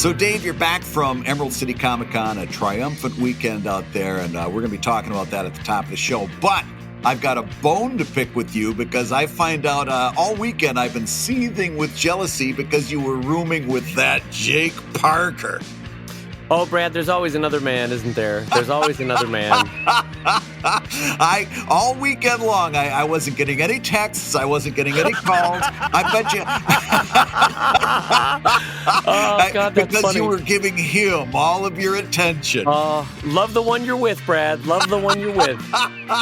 So, Dave, you're back from Emerald City Comicon, a triumphant weekend out there, and we're going to be talking about that at the top of the show. But I've got a bone to pick with you because I find out all weekend I've been seething with jealousy because you were rooming with that Jake Parker. Oh, Brad, there's always another man, isn't there? There's always another man. All weekend long, I wasn't getting any texts. I wasn't getting any calls. I bet you. Oh, God, that's because funny. you were giving him all of your attention. Love the one you're with, Brad. Love the one you're with.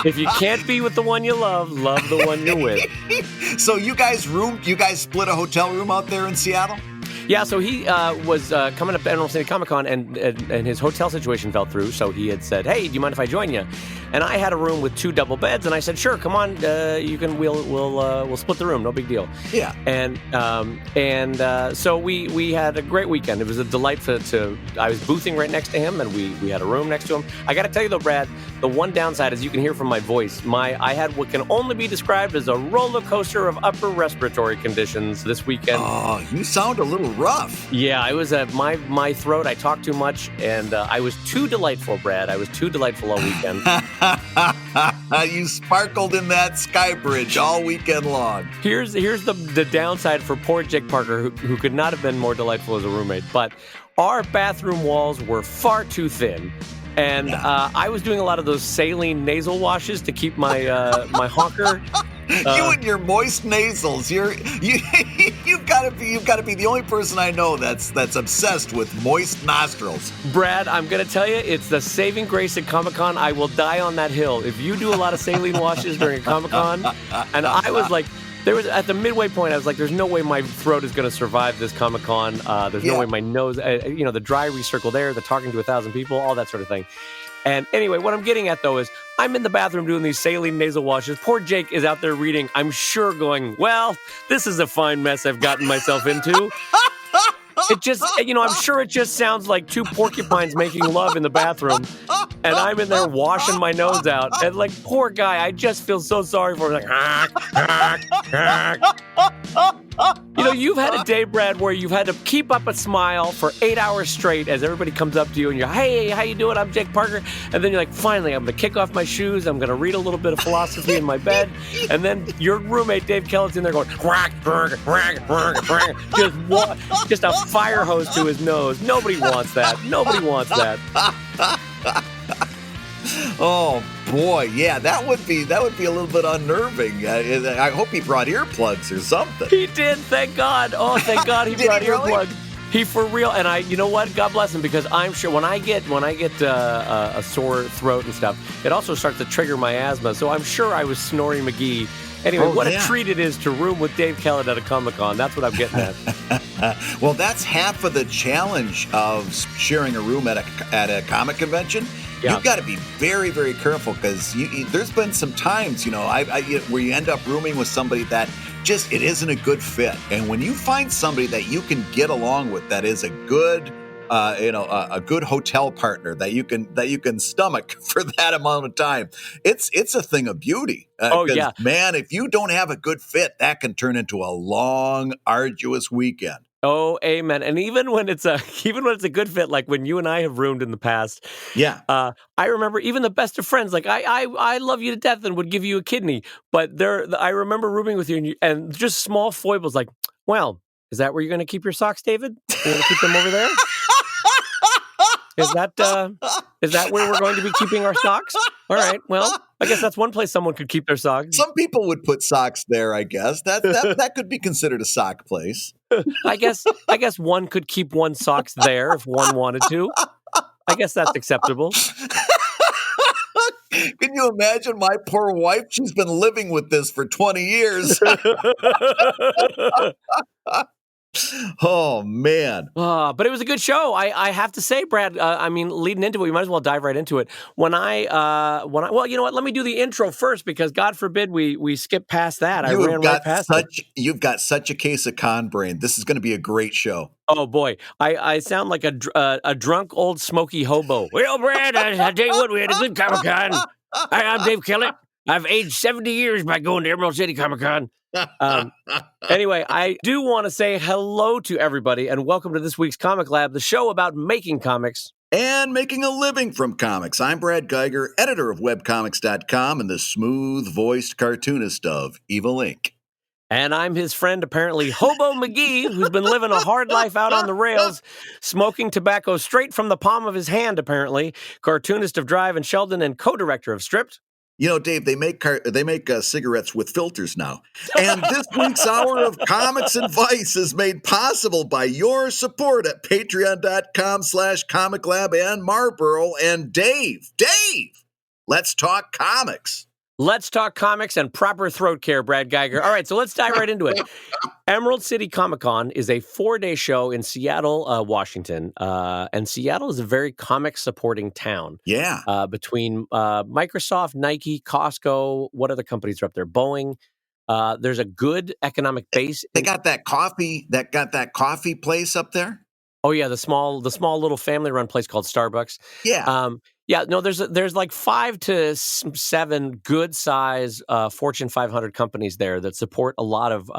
If you can't be with the one you love the one you're with. So you guys split a hotel room out there in Seattle? Yeah, so he was coming up to Emerald City Comicon, and his hotel situation fell through. So he had said, "Hey, do you mind if I join you?" And I had a room with 2 double beds, and I said, "Sure, come on. You can. We'll split the room. No big deal." Yeah. And so we had a great weekend. It was a delight to. I was boothing right next to him, and we had a room next to him. I got to tell you though, Brad, the one downside, as you can hear from my voice, I had what can only be described as a roller coaster of upper respiratory conditions this weekend. Oh, you sound a little rough. Yeah, I was at my throat. I talked too much, and I was too delightful, Brad. I was too delightful all weekend. You sparkled in that sky bridge all weekend long. Here's the downside for poor Jake Parker, who could not have been more delightful as a roommate. But our bathroom walls were far too thin. And I was doing a lot of those saline nasal washes to keep my my honker. You and your moist nasals. You've got to be the only person I know that's obsessed with moist nostrils. Brad, I'm gonna tell you, it's the saving grace at Comicon. I will die on that hill if you do a lot of saline washes during a Comicon. And I was like. There was at the midway point, I was like, "There's no way my throat is going to survive this Comic-Con. There's no way my nose, the dry recircle there, the talking to 1,000 people, all that sort of thing." And anyway, what I'm getting at though is, I'm in the bathroom doing these saline nasal washes. Poor Jake is out there reading. I'm sure going, "Well, this is a fine mess I've gotten myself into." It just, I'm sure it just sounds like 2 porcupines making love in the bathroom. And I'm in there washing my nose out. And like, poor guy, I just feel so sorry for him. Like, you've had a day, Brad, where you've had to keep up a smile for 8 hours straight as everybody comes up to you and you're, "Hey, how you doing? I'm Jake Parker." And then you're like, "Finally, I'm going to kick off my shoes. I'm going to read a little bit of philosophy in my bed." And then your roommate, Dave Kellett's in there going, just a fire hose to his nose. Nobody wants that. Nobody wants that. Oh boy, yeah, that would be a little bit unnerving. I hope he brought earplugs or something. He did, thank God. Oh, thank God he brought earplugs. He for real, and you know what? God bless him, because I'm sure when I get a sore throat and stuff, it also starts to trigger my asthma. So I'm sure I was snoring McGee. Anyway, what a treat it is to room with Dave Kellett at a Comicon. That's what I'm getting at. Well, that's half of the challenge of sharing a room at a comic convention. Yeah. You've got to be very, very careful, because there's been some times, where you end up rooming with somebody that just, it isn't a good fit. And when you find somebody that you can get along with, that is a good, a good hotel partner that you can stomach for that amount of time, it's a thing of beauty. Man, if you don't have a good fit, that can turn into a long, arduous weekend. Oh, amen. And even when it's a good fit, like when you and I have roomed in the past, I remember even the best of friends, like I love you to death and would give you a kidney, but I remember rooming with you and just small foibles like, "Well, is that where you're going to keep your socks, David? You're going to keep them over there? Is that where we're going to be keeping our socks? All right. Well, I guess that's one place someone could keep their socks." Some people would put socks there, I guess. That could be considered a sock place. I guess one could keep one's socks there if one wanted to. I guess that's acceptable. Can you imagine my poor wife? She's been living with this for 20 years. Oh, man. But it was a good show. I have to say, Brad, leading into it, we might as well dive right into it. Well, you know what? Let me do the intro first, because God forbid we skip past that. I ran right past it. You've got such a case of con brain. This is going to be a great show. Oh, boy. I sound like a drunk old smoky hobo. Well, Brad, I tell you what, we had a good Comic-Con. I'm Dave Kellett. I've aged 70 years by going to Emerald City Comic Con. Anyway, I do want to say hello to everybody and welcome to this week's Comic Lab, the show about making comics. And making a living from comics. I'm Brad Guigar, editor of webcomics.com and the smooth-voiced cartoonist of Evil Inc. And I'm his friend, apparently, Hobo McGee, who's been living a hard life out on the rails, smoking tobacco straight from the palm of his hand, apparently, cartoonist of Drive and Sheldon and co-director of Stripped. You know, Dave, they make cigarettes with filters now. And this week's hour of Comics and Vice is made possible by your support at patreon.com/comiclab and Marlboro and Dave, let's talk comics. Let's talk comics and proper throat care, Brad Guigar. All right, so let's dive right into it. Emerald City Comic Con is a 4-day show in Seattle, Washington. And Seattle is a very comic-supporting town. Yeah. Between Microsoft, Nike, Costco, what other companies are up there? Boeing. There's a good economic base. They got that coffee place up there. Oh yeah, the small little family-run place called Starbucks. Yeah. Yeah, no, there's like 5 to 7 good-size Fortune 500 companies there that support a lot of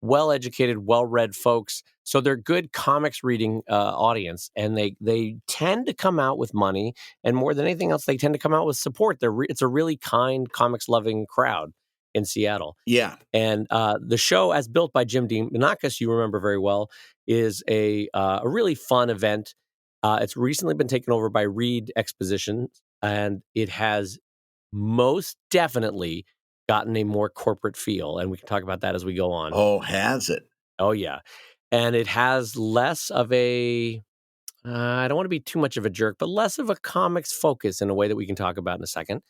well-educated, well-read folks. So they're good comics reading audience, and they tend to come out with money, and more than anything else, they tend to come out with support. It's a really kind, comics-loving crowd in Seattle. Yeah. And the show, as built by Jim D. Menakis, you remember very well, is a really fun event. It's recently been taken over by Reed Exposition, and it has most definitely gotten a more corporate feel, and we can talk about that as we go on. Oh, has it? Oh, yeah. And it has less of a, I don't want to be too much of a jerk, but less of a comics focus in a way that we can talk about in a second.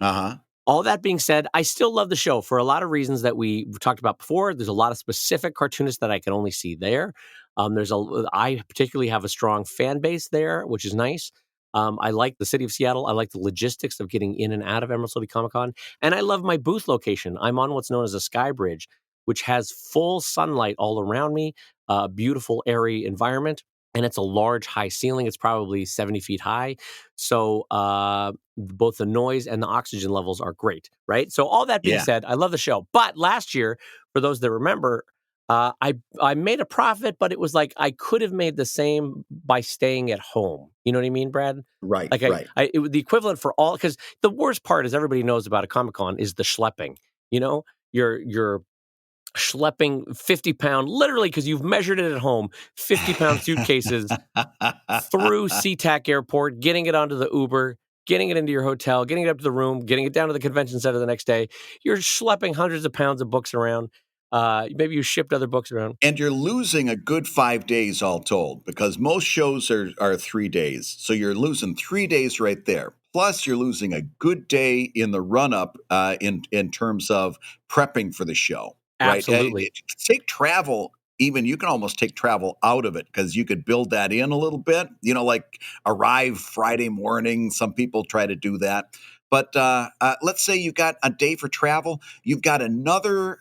Uh-huh. All that being said, I still love the show for a lot of reasons that we've talked about before. There's a lot of specific cartoonists that I can only see there. I particularly have a strong fan base there, which is nice. I like the city of Seattle. I like the logistics of getting in and out of Emerald City Comic Con. And I love my booth location. I'm on what's known as a sky bridge, which has full sunlight all around me, beautiful, airy environment. And it's a large, high ceiling. It's probably 70 feet high. So both the noise and the oxygen levels are great, right? So all that being said, I love the show. But last year, for those that remember, I made a profit, but it was like I could have made the same by staying at home. You know what I mean, Brad? Right, like right. It was the equivalent for all, because the worst part, as everybody knows about a Comic-Con, is the schlepping. You know, you're schlepping 50-pound, literally, because you've measured it at home, 50-pound suitcases through SeaTac Airport, getting it onto the Uber, getting it into your hotel, getting it up to the room, getting it down to the convention center the next day. You're schlepping hundreds of pounds of books around. Maybe you shipped other books around. And you're losing a good 5 days all told, because most shows are 3 days. So you're losing 3 days right there. Plus, you're losing a good day in the run-up in terms of prepping for the show. Absolutely. Right? Take travel, even you can almost take travel out of it, because you could build that in a little bit. You know, like arrive Friday morning. Some people try to do that. But let's say you've got a day for travel. You've got another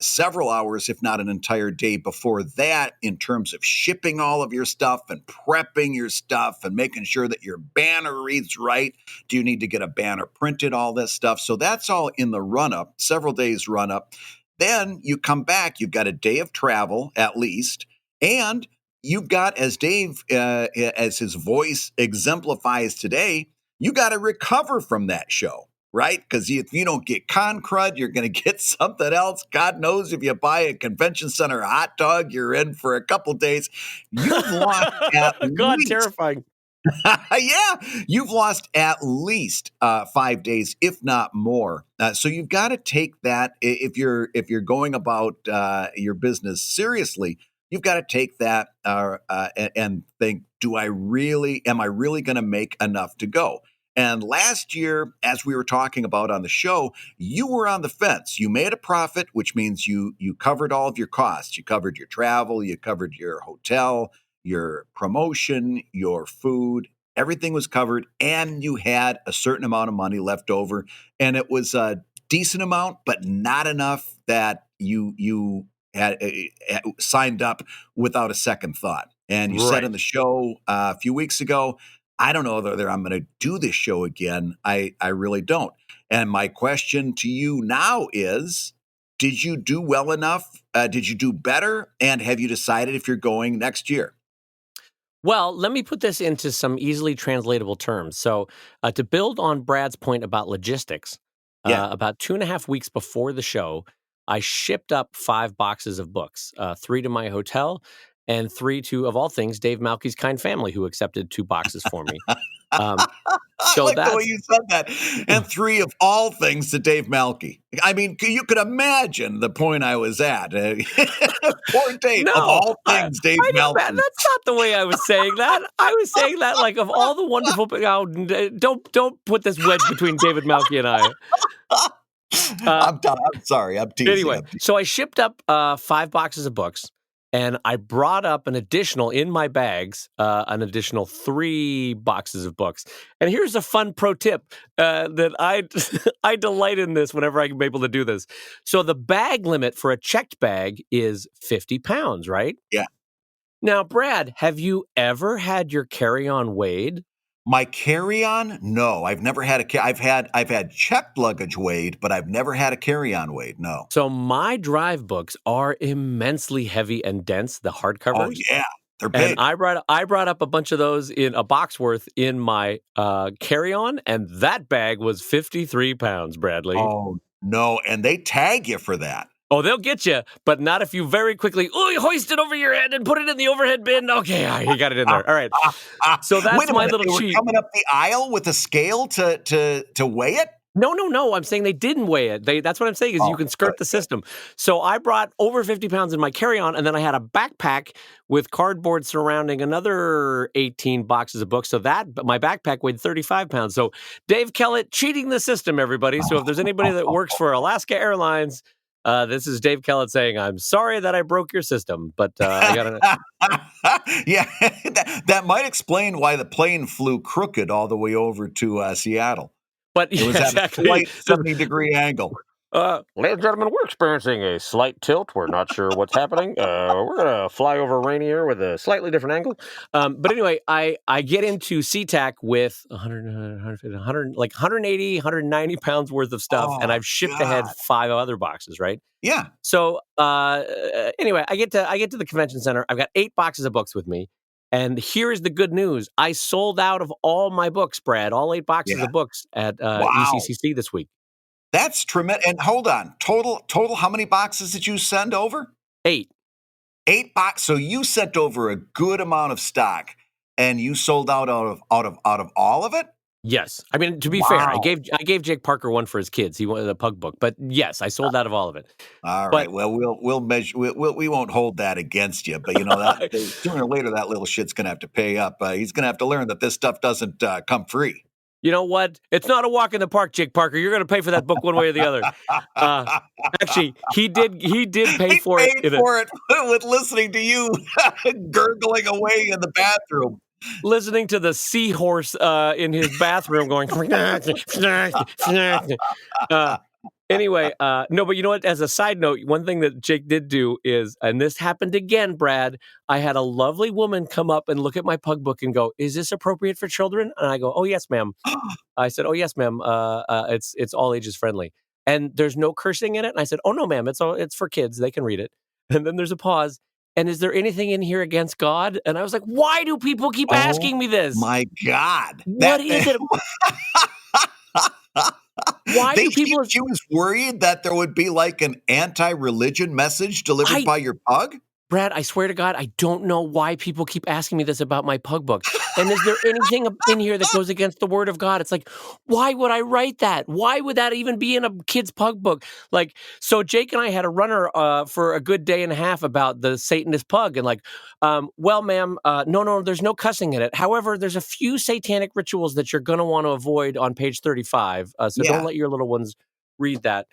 several hours, if not an entire day before that, in terms of shipping all of your stuff and prepping your stuff and making sure that your banner reads right. Do you need to get a banner printed, all this stuff? So that's all in the run-up, several days run-up. Then you come back, you've got a day of travel at least, and you've got, as Dave, as his voice exemplifies today, you got to recover from that show, right? Because if you don't get con crud, you're going to get something else. God knows if you buy a convention center hot dog, you're in for a couple days. You've lost at God, least, terrifying. Yeah, you've lost at least 5 days, if not more. So you've got to take that if you're going about your business seriously. You've got to take that and think, am I really going to make enough to go? And last year, as we were talking about on the show, you were on the fence. You made a profit, which means you covered all of your costs. You covered your travel, you covered your hotel, your promotion, your food, everything was covered, and you had a certain amount of money left over. And it was a decent amount, but not enough that you had signed up without a second thought. And you said in the show a few weeks ago, I don't know whether I'm going to do this show again. I really don't. And my question to you now is, did you do well enough? Did you do better? And have you decided if you're going next year? Well, let me put this into some easily translatable terms. So, to build on Brad's point about logistics, Yeah. about 2.5 weeks before the show, I shipped up 5 boxes of books, 3 to my hotel and 3 to, of all things, Dave Malky's kind family, who accepted 2 boxes for me. Um, I so like the way that's you said that. And 3 of all things to Dave Malky. I mean, you could imagine the point I was at. Poor Dave. Of no, all things, Dave I didn't. Malky. That's not the way I was saying that. I was saying that like of all the wonderful. Oh, don't put this wedge between David Malky and I. Uh, I'm sorry. I'm teasing. Anyway, so I shipped up 5 boxes of books, and I brought up an additional in my bags, an additional 3 boxes of books. And here's a fun pro tip that I I delight in this whenever I'm able to do this. So the bag limit for a checked bag is 50 pounds, right? Yeah. Now, Brad, have you ever had your carry-on weighed? My carry-on? No, I've never had I've had checked luggage weighed, but I've never had a carry-on weighed. No. So my drive books are immensely heavy and dense, the Oh hardcovers. yeah, they're And big. I brought up a bunch of those in a box worth in my carry-on, and that bag was 53 pounds, Bradley. Oh no, and they tag you for that. Oh, they'll get you, but not if you very quickly hoist it over your head and put it in the overhead bin. Okay, you got it in there. All right. So Wait that's a my minute, little they were cheat. coming up the aisle with a scale to weigh it? No. I'm saying they didn't weigh it. That's what I'm saying is you Oh, can good, skirt the good. system. So I brought over 50 pounds in my carry-on, and then I had a backpack with cardboard surrounding another 18 boxes of books. So my backpack weighed 35 pounds. So Dave Kellett cheating the system, everybody. So if there's anybody that works for Alaska Airlines, this is Dave Kellett saying, I'm sorry that I broke your system, but I got to. Yeah, that might explain why the plane flew crooked all the way over to Seattle. But It yeah, was at a exactly. slight 70-degree angle. Ladies and gentlemen, we're experiencing a slight tilt. We're not sure what's happening. We're going to fly over Rainier with a slightly different angle. But anyway, I get into SeaTac with 100, like 180, 190 pounds worth of stuff, and Oh I've shipped ahead god. 5 other boxes, right? Yeah. So anyway, I get to the convention center. I've got 8 boxes of books with me. And here is the good news. I sold out of all my books, Brad, all 8 boxes Yeah. of books at Wow. ECCC this week. That's tremendous. And hold on. Total how many boxes did you send over? 8. 8 So you sent over a good amount of stock and you sold out of all of it? Yes. I mean, to be fair, I Wow. gave Jake Parker one for his kids. He wanted a pug book. But yes, I sold out of all of it. All But right. Well, we'll measure. We won't hold that against you. But you know that sooner or later that little shit's gonna have to pay up. He's gonna have to learn that this stuff doesn't come free. you know what? It's not a walk in the park, Jake Parker. You're going to pay for that book one way or the other. Uh, actually, he did pay He for it paid for it with listening to you gurgling away in the bathroom. listening to the seahorse in his bathroom going. uh, Anyway, no, but you know what? As a side note, one thing that Jake did do is, and this happened again, Brad, I had a lovely woman come up and look at my pug book and go, "Is this appropriate for children?" And I go, "Oh, yes, ma'am." I said, "Oh, yes, ma'am. It's all ages friendly." And there's no cursing in it. And I said, "Oh, no, ma'am. It's for kids. They can read it." And then there's a pause. And is there anything in here against God? And I was like, why do people keep Oh asking me this? my God. What is it? Why do people? She was worried that there would be like an anti-religion message delivered by your pug? Brad, I swear to God, I don't know why people keep asking me this about my pug book. And is there anything in here that goes against the word of God? It's like, why would I write that? Why would that even be in a kid's pug book? Like, so Jake and I had a runner for a good day and a half about the Satanist pug. And like, well, ma'am, no, there's no cussing in it. However, there's a few satanic rituals that you're going to want to avoid on page 35. So don't let your little ones read that.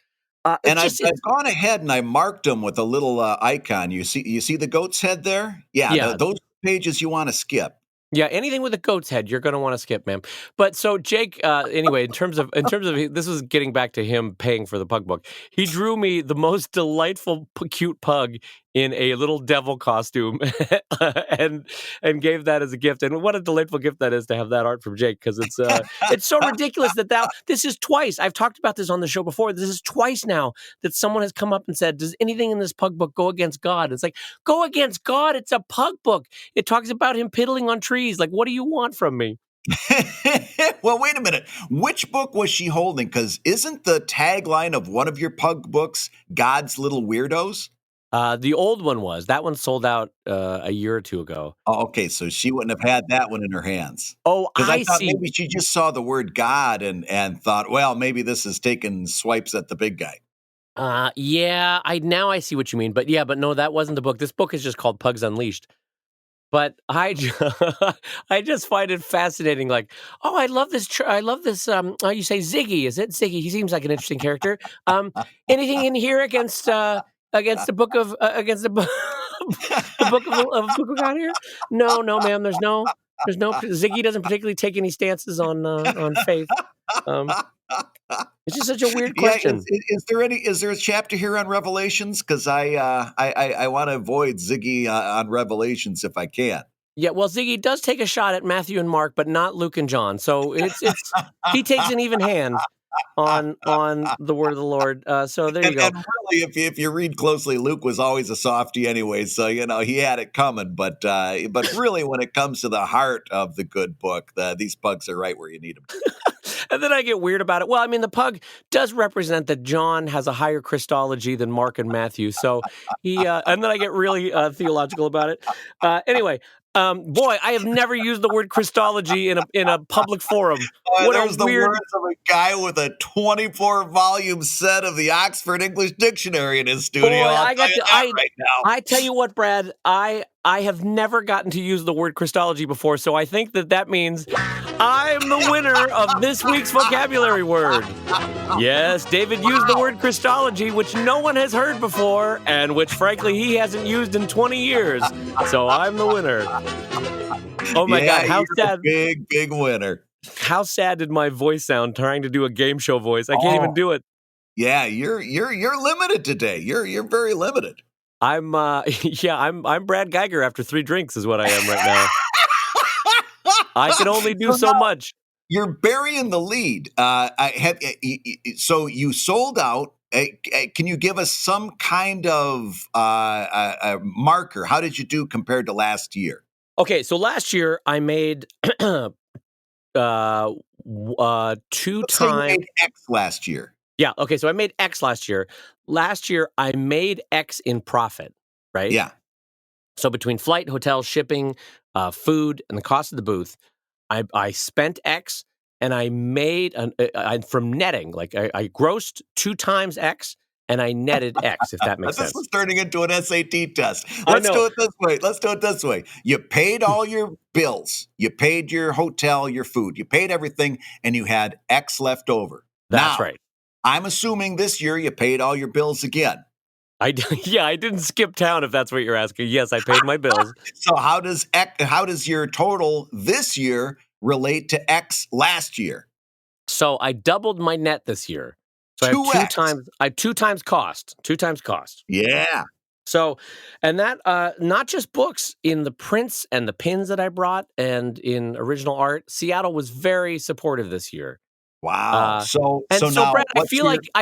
And I've gone ahead and I marked them with a little icon. You see the goat's head there? Yeah, Yeah. those pages you want to skip. Yeah, anything with a goat's head, you're going to want to skip, ma'am. But so Jake, anyway, in terms of this was getting back to him paying for the pug book. He drew me the most delightful, cute pug in a little devil costume and gave that as a gift. And what a delightful gift that is to have that art from Jake, because it's so ridiculous that this is twice. I've talked about this on the show before. This is twice now that someone has come up and said, does anything in this pug book go against God? It's like, go against God? It's a pug book. It talks about him piddling on trees. Like, what do you want from me? Well, wait a minute. Which book was she holding? Because isn't the tagline of one of your pug books God's Little Weirdos? The old one was. That one sold out a year or two ago. Oh, okay, so she wouldn't have had that one in her hands. Oh, Because I I thought see. maybe she just saw the word God and thought, well, maybe this is taking swipes at the big guy. Yeah, I see what you mean. But no, that wasn't the book. This book is just called Pugs Unleashed. But I just find it fascinating. Like, oh, I love this. I love this. Oh, you say Ziggy? Is it Ziggy? He seems like an interesting character. Anything in here against the book of against the book the book of God here? No, ma'am. There's no. Ziggy doesn't particularly take any stances on faith. It's just such a weird Yeah, question. is there a chapter here on Revelations? Because I want to avoid Ziggy on Revelations if I can. Yeah, well, Ziggy does take a shot at Matthew and Mark, but not Luke and John. So it's he takes an even hand on the word of the Lord. So there you go. And really, if you read closely, Luke was always a softie anyway, so he had it coming. But really, when it comes to the heart of the good book, these pugs are right where you need them. And then I get weird about it. Well, I mean, the pug does represent that John has a higher Christology than Mark and Matthew. So he, and then I get really theological about it. Anyway, boy, I have never used the word Christology in a public forum. What There's a weird. the words of a guy with a 24-volume set of the Oxford English Dictionary in his studio. Boy, right now. I tell you what, Brad, I have never gotten to use the word Christology before, so I think that means I'm the winner of this week's vocabulary word. Yes, David used the word Christology, which no one has heard before, and which, frankly, he hasn't used in 20 years. So I'm the winner. Oh my God, how sad! Big winner. How sad did my voice sound trying to do a game show voice? I can't even do it. Yeah, you're limited today. You're very limited. I'm I'm Brad Guigar after 3 drinks is what I am right now. I can only do so much. You're burying the lead. So you sold out. Can you give us some kind of a marker? How did you do compared to last year? Okay, so last year I made 2 Let's say you times. made X last year. Yeah. Okay. So I made X last year. Last year I made X in profit. Right. Yeah. So between flight, hotel, shipping, food, and the cost of the booth, I spent X, and I made from netting. Like I grossed 2 times X, and I netted X. If that makes sense. This is turning into an SAT test. I Let's know. do it this way. You paid all your bills. You paid your hotel, your food. You paid everything, and you had X left over. That's now, right. I'm assuming this year you paid all your bills again. I didn't skip town if that's what you're asking. Yes, I paid my bills. So how does your total this year relate to X last year? So I doubled my net this year. So I have 2 times cost. 2 times cost. Yeah. So, and that not just books, in the prints and the pins that I brought and in original art, Seattle was very supportive this year. Wow. So now, Brad, I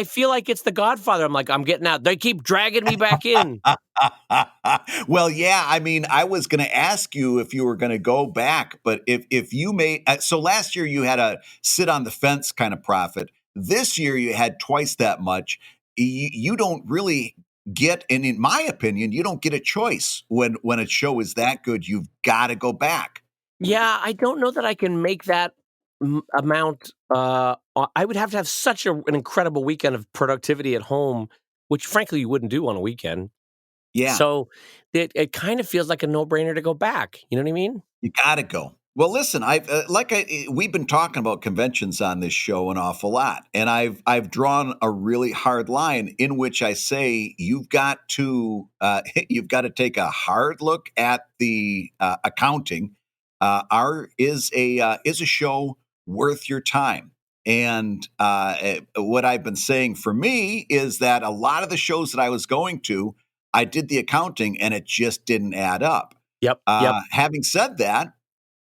feel like it's The Godfather. I'm getting out. They keep dragging me back in. Well, yeah. I mean, I was going to ask you if you were going to go back, but if you made so last year you had a sit on the fence kind of profit. This year you had twice that much. You don't really get, and in my opinion, you don't get a choice when a show is that good. You've got to go back. Yeah, I don't know that I can make that amount. I would have to have such an incredible weekend of productivity at home, which frankly you wouldn't do on a weekend. Yeah. So it kind of feels like a no-brainer to go back. You know what I mean? You got to go. Well, listen, we've been talking about conventions on this show an awful lot, and I've drawn a really hard line in which I say you've got to take a hard look at the accounting. Is a show worth your time? And what I've been saying for me is that a lot of the shows that I was going to, I did the accounting and it just didn't add up. Yep. Yep. Having said that,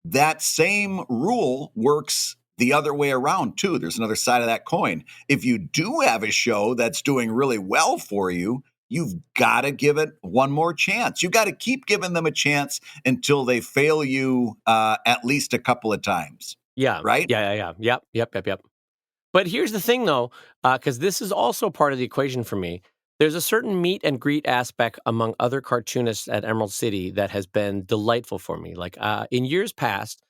that same rule works the other way around too. There's another side of that coin. If you do have a show that's doing really well for you, you've got to give it one more chance. You got to keep giving them a chance until they fail you at least a couple of times. Yeah. Right? Yeah. Yep. But here's the thing, though, because this is also part of the equation for me. There's a certain meet and greet aspect among other cartoonists at Emerald City that has been delightful for me. Like in years past,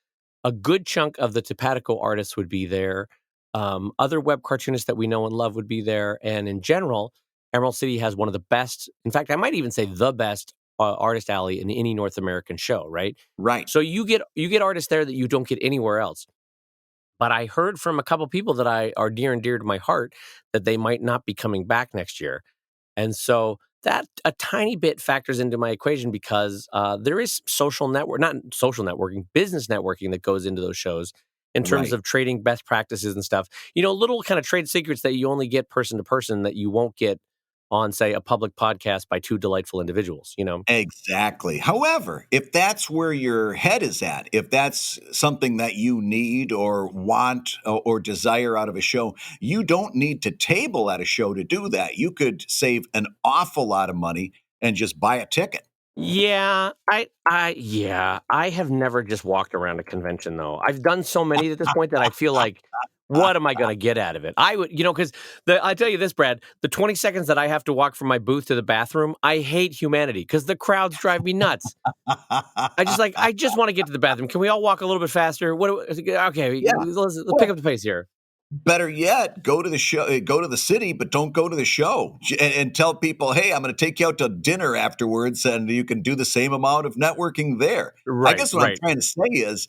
a good chunk of the Topatico artists would be there. Other web cartoonists that we know and love would be there. And in general, Emerald City has one of the best, in fact, I might even say the best artist alley in any North American show, right? Right. So you get artists there that you don't get anywhere else. But I heard from a couple people that are near and dear to my heart that they might not be coming back next year. And so that a tiny bit factors into my equation because there is not social networking, business networking that goes into those shows in terms of trading best practices and stuff. Little kind of trade secrets that you only get person to person that you won't get on, say, a public podcast by two delightful individuals, Exactly. However, if that's where your head is at, if that's something that you need or want or desire out of a show, you don't need to table at a show to do that. You could save an awful lot of money and just buy a ticket. Yeah, I have never just walked around a convention though. I've done so many at this point that I feel like, what am I going to get out of it? I would, because I tell you this, Brad, the 20 seconds that I have to walk from my booth to the bathroom, I hate humanity because the crowds drive me nuts. I just want to get to the bathroom. Can we all walk a little bit faster? Okay, Yeah. let's pick up the pace here. Better yet, go to the show, go to the city, but don't go to the show and tell people, hey, I'm going to take you out to dinner afterwards and you can do the same amount of networking there. Right, I guess what I'm trying to say is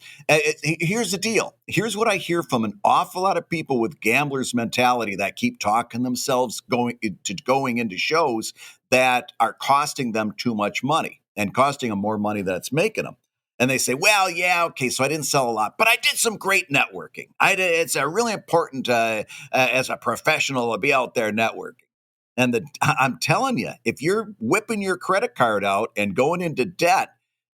here's the deal. Here's what I hear from an awful lot of people with gambler's mentality that keep talking themselves going into shows that are costing them too much money and costing them more money than it's making them. And they say, well, yeah, okay, so I didn't sell a lot, but I did some great networking. It's really important as a professional to be out there networking. And I'm telling you, if you're whipping your credit card out and going into debt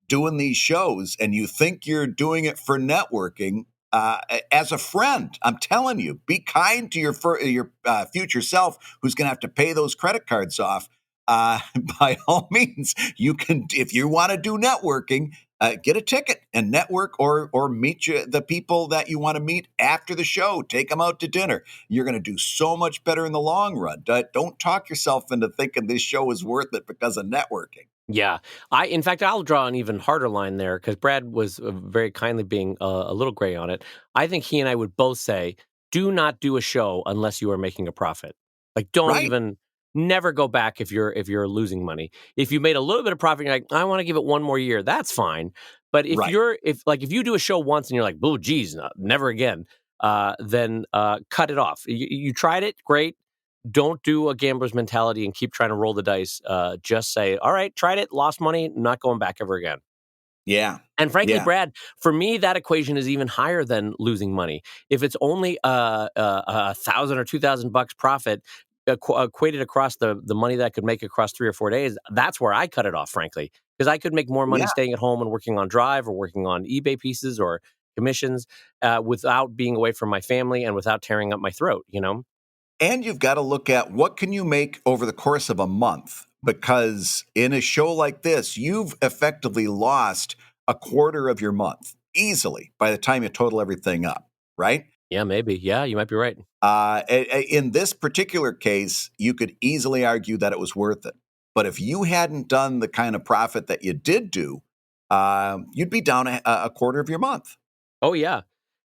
doing these shows and you think you're doing it for networking, as a friend, I'm telling you, be kind to your future self who's going to have to pay those credit cards off. By all means, you can, if you want to do networking, get a ticket and network or meet the people that you want to meet after the show. Take them out to dinner. You're going to do so much better in the long run. Don't talk yourself into thinking this show is worth it because of networking. Yeah. In fact, I'll draw an even harder line there because Brad was very kindly being a little gray on it. I think he and I would both say, do not do a show unless you are making a profit. Like, don't even... Never go back if you're losing money. If you made a little bit of profit, you're like, I want to give it one more year. That's fine. But if if you do a show once and you're like, oh, geez, never again, then cut it off. You tried it, great. Don't do a gambler's mentality and keep trying to roll the dice. Just say, all right, tried it, lost money, not going back ever again. Yeah. And frankly, Brad, for me, that equation is even higher than losing money. If it's only $1,000 or $2,000 profit, equated across the money that I could make across 3 or 4 days, that's where I cut it off, frankly, because I could make more money staying at home and working on Drive or working on eBay pieces or commissions without being away from my family and without tearing up my throat, And you've got to look at what can you make over the course of a month, because in a show like this, you've effectively lost a quarter of your month easily by the time you total everything up, right? Yeah, maybe. Yeah, you might be right. In this particular case, you could easily argue that it was worth it. But if you hadn't done the kind of profit that you did do, you'd be down a quarter of your month. Oh, yeah.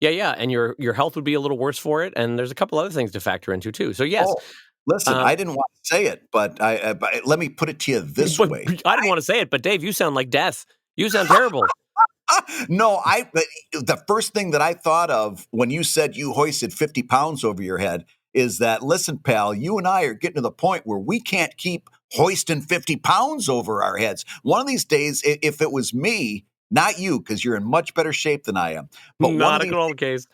Yeah. And your health would be a little worse for it. And there's a couple other things to factor into, too. So, yes. Oh, listen, I didn't want to say it, but let me put it to you this way. I didn't want to say it, but Dave, you sound like death. You sound terrible. No, the first thing that I thought of when you said you hoisted 50 pounds over your head is that, listen, pal, you and I are getting to the point where we can't keep hoisting 50 pounds over our heads. One of these days, if it was me, not you, because you're in much better shape than I am. But not at all the case.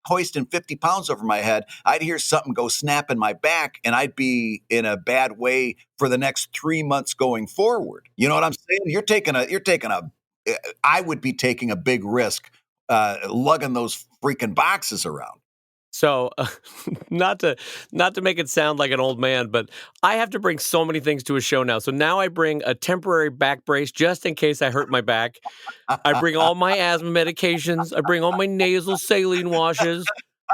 hoisting 50 pounds over my head, I'd hear something go snap in my back, and I'd be in a bad way for the next 3 months going forward. You know what I'm saying? I would be taking a big risk lugging those freaking boxes around. So, not to make it sound like an old man, but I have to bring so many things to a show now. So now I bring a temporary back brace just in case I hurt my back. I bring all my asthma medications. I bring all my nasal saline washes.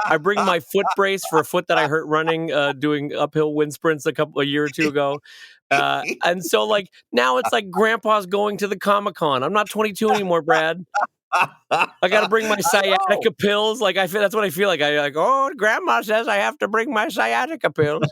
I bring my foot brace for a foot that I hurt running, doing uphill wind sprints a year or two ago. And so, like, now it's like Grandpa's going to the Comic-Con. I'm not 22 anymore, Brad. I got to bring my sciatica pills. Like, I feel that's what I feel like. Oh, Grandma says I have to bring my sciatica pills.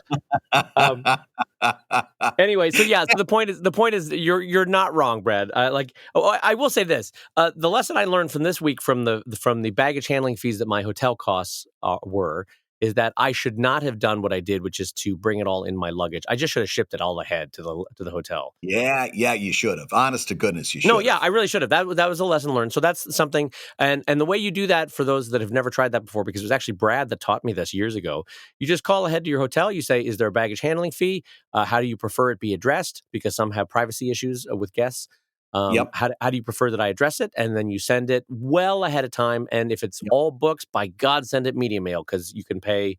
Anyway, so yeah, so the point is you're not wrong, Brad. I will say this: the lesson I learned from this week from the baggage handling fees that my hotel costs were is that I should not have done what I did, which is to bring it all in my luggage. I just should have shipped it all ahead to the hotel. Yeah, you should have. Honest to goodness, you should. No, yeah, I really should have. That was a lesson learned. So that's something. And the way you do that, for those that have never tried that before, because it was actually Brad that taught me this years ago, you just call ahead to your hotel. You say, is there a baggage handling fee? How do you prefer it be addressed? Because some have privacy issues with guests. Yep. How do you prefer that I address it? And then you send it well ahead of time. And if it's all books, by God, send it media mail, because you can pay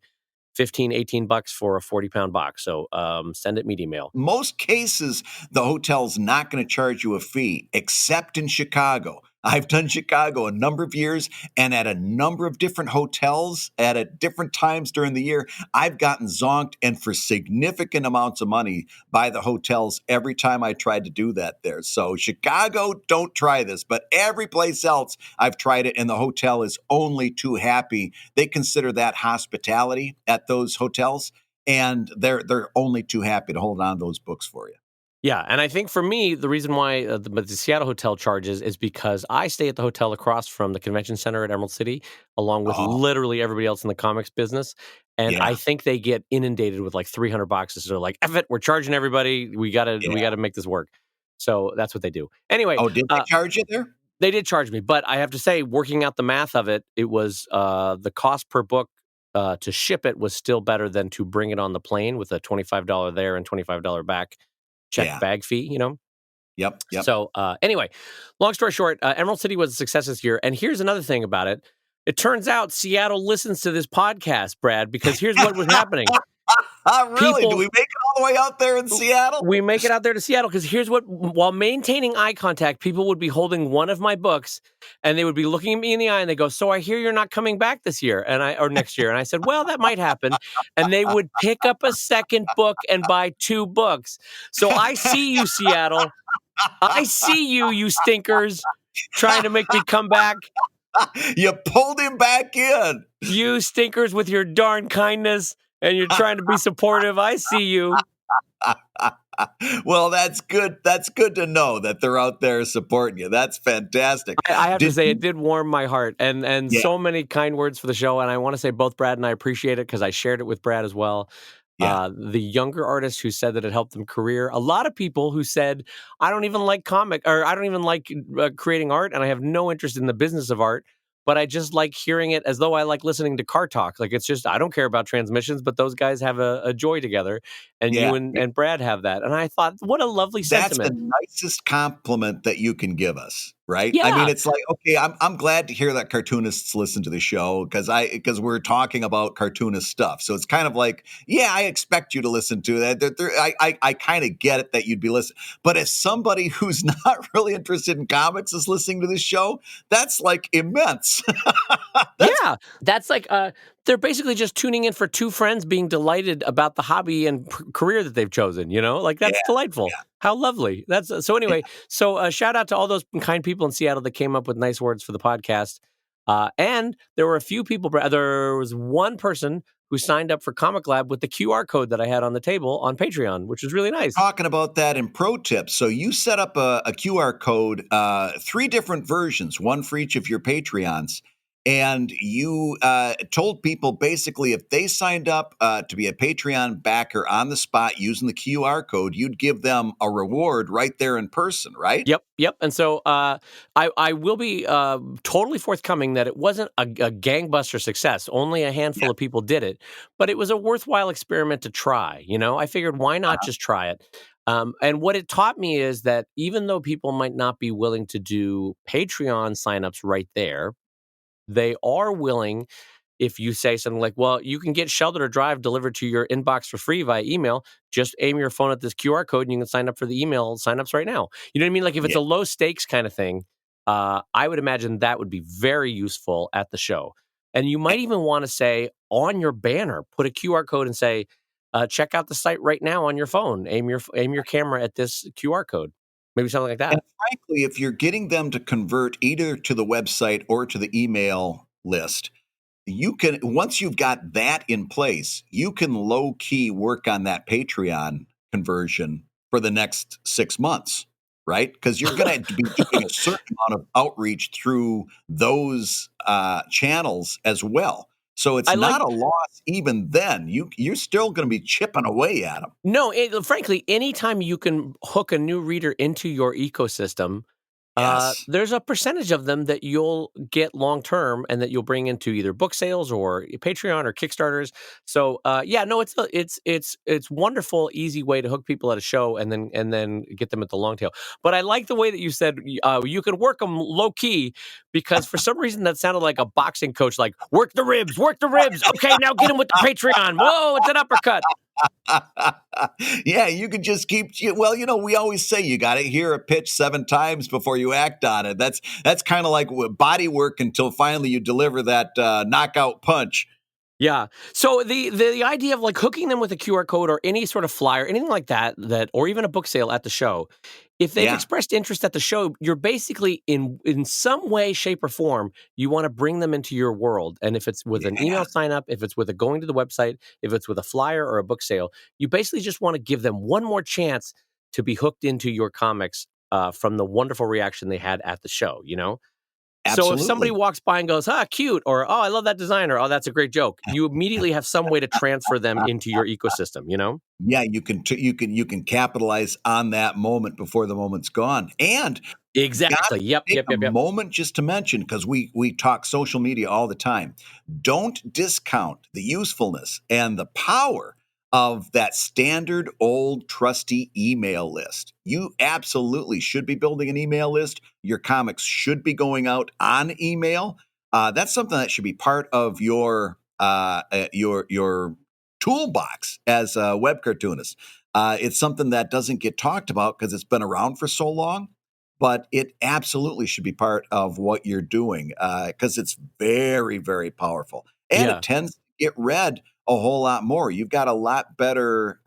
$15-18 for a 40-pound box. So send it media mail. Most cases, the hotel's not going to charge you a fee, except in Chicago. I've done Chicago a number of years, and at a number of different hotels at different times during the year, I've gotten zonked, and for significant amounts of money, by the hotels every time I tried to do that there. So Chicago, don't try this, but every place else I've tried it, and the hotel is only too happy. They consider that hospitality at those hotels, and they're only too happy to hold on to those books for you. Yeah, and I think for me, the reason why the Seattle hotel charges is because I stay at the hotel across from the convention center at Emerald City, along with literally everybody else in the comics business. And I think they get inundated with like 300 boxes. So they're like, F it, we're charging everybody. We gotta make this work. So that's what they do. Anyway. Oh, did they charge you there? They did charge me, but I have to say, working out the math of it, it was the cost per book to ship it was still better than to bring it on the plane with a $25 there and $25 back. Check bag fee, you know? Yep. So anyway, long story short, Emerald City was a success this year. And here's another thing about it. It turns out Seattle listens to this podcast, Brad, because here's what was happening. Really? Do we make it all the way out there in Seattle? We make it out there to Seattle because here's what, while maintaining eye contact, people would be holding one of my books and they would be looking at me in the eye and they go, so I hear you're not coming back this year or next year. And I said, well, that might happen. And they would pick up a second book and buy 2 books. So I see you, Seattle. I see you, you stinkers, trying to make me come back. You pulled him back in. You stinkers with your darn kindness. And you're trying to be supportive. I see you. Well, that's good. That's good to know that they're out there supporting you. That's fantastic. I have to say, it did warm my heart. And so many kind words for the show. And I want to say both Brad and I appreciate it because I shared it with Brad as well. Yeah. The younger artists who said that it helped them career. A lot of people who said, I don't even like I don't even like creating art. And I have no interest in the business of art. But I just like hearing it as though I like listening to car talk. Like, it's just, I don't care about transmissions, but those guys have a joy together. And you and Brad have that. And I thought, what a lovely sentiment. That's the nicest compliment that you can give us, right? Yeah. I mean, it's like, okay, I'm glad to hear that cartoonists listen to the show because we're talking about cartoonist stuff. So it's kind of like, yeah, I expect you to listen to that. I kind of get it that you'd be listening. But as somebody who's not really interested in comics is listening to this show, that's like immense. That's like they're basically just tuning in for 2 friends being delighted about the hobby and career that they've chosen, you know? Like, that's delightful. Yeah. How lovely. That's so anyway, so shout out to all those kind people in Seattle that came up with nice words for the podcast. And there were a few people, there was one person who signed up for Comic Lab with the QR code that I had on the table on Patreon, which was really nice. Talking about that in pro tips. So you set up a QR code, 3 different versions, one for each of your Patreons. and you told people basically if they signed up to be a Patreon backer on the spot using the QR code, you'd give them a reward right there in person, right? Yep. And so I will be totally forthcoming that it wasn't a gangbuster success. Only a handful Yeah. of people did it, but it was a worthwhile experiment to try. I figured why not just try it? And what it taught me is that even though people might not be willing to do Patreon signups right there, they are willing if you say something like, well, you can get Shelter to Drive delivered to your inbox for free via email. Just aim your phone at this QR code and you can sign up for the email signups right now. You know what I mean? Like if it's Yeah. a low stakes kind of thing, I would imagine that would be very useful at the show. And you might even want to say on your banner, put a QR code and say, check out the site right now on your phone. Aim your camera at this QR code. Maybe something like And that. frankly, if you're getting them to convert either to the website or to the email list, you can, once you've got that in place, you can low key work on that Patreon conversion for the next 6 months, right? Because you're going to be doing a certain amount of outreach through those channels as well. So it's I like not a loss even then. You're still going to be chipping away at them. No, frankly, anytime you can hook a new reader into your ecosystem, Yes. there's a percentage of them that you'll get long term, and that you'll bring into either book sales or Patreon or Kickstarters. So, yeah, no, it's wonderful, easy way to hook people at a show, and then get them at the long tail. But I like the way that you said you could work them low key, because for some reason that sounded like a boxing coach, like work the ribs, work the ribs. Okay, now get him with the Patreon. Whoa, it's an uppercut. Yeah, you can just keep. Well, we always say you got to hear a pitch 7 times before you act on it. That's kind of like body work until finally you deliver that knockout punch. Yeah. So the idea of like hooking them with a QR code or any sort of flyer, anything like that, or even a book sale at the show, if they've Yeah, expressed interest at the show, you're basically in some way, shape, or form, you want to bring them into your world. And if it's with an yeah, email sign up, if it's with a going to the website, if it's with a flyer or a book sale, you basically just want to give them one more chance to be hooked into your comics from the wonderful reaction they had at the show. So if somebody absolutely. walks by and goes, cute, or, oh, I love that designer, oh, that's a great joke, you immediately have some way to transfer them into your ecosystem? Yeah, you can capitalize on that moment before the moment's gone, and got Exactly. to Yep, take yep, a yep, yep. moment just to mention because we talk social media all the time. Don't discount the usefulness and the power of that standard old trusty email list. You absolutely should be building an email list. Your comics should be going out on email. That's something that should be part of your toolbox as a web cartoonist. It's something that doesn't get talked about because it's been around for so long, but it absolutely should be part of what you're doing because it's very, very powerful. And it Yeah. tends to get read a whole lot more. You've got a lot better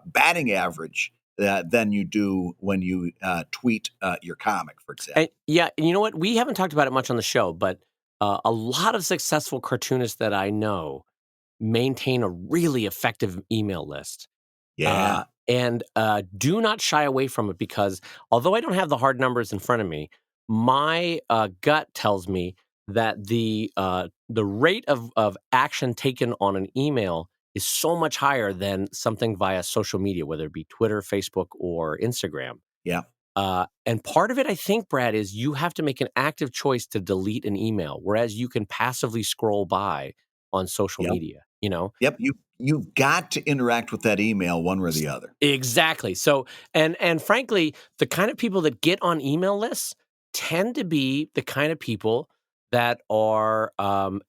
batting average than you do when you tweet your comic, for And example. yeah, and you know what? We haven't talked about it much on the show, but a lot of successful cartoonists that I know maintain a really effective email list. Yeah. And do not shy away from it, because although I don't have the hard numbers in front of me, my gut tells me that the rate of action taken on an email is so much higher than something via social media, whether it be Twitter, Facebook, or Instagram. Yeah. And part of it, I think, Brad, is you have to make an active choice to delete an email, whereas you can passively scroll by on social Yep. media. Yep. You've got to interact with that email one way or the other. Exactly. So, and frankly, the kind of people that get on email lists tend to be the kind of people that are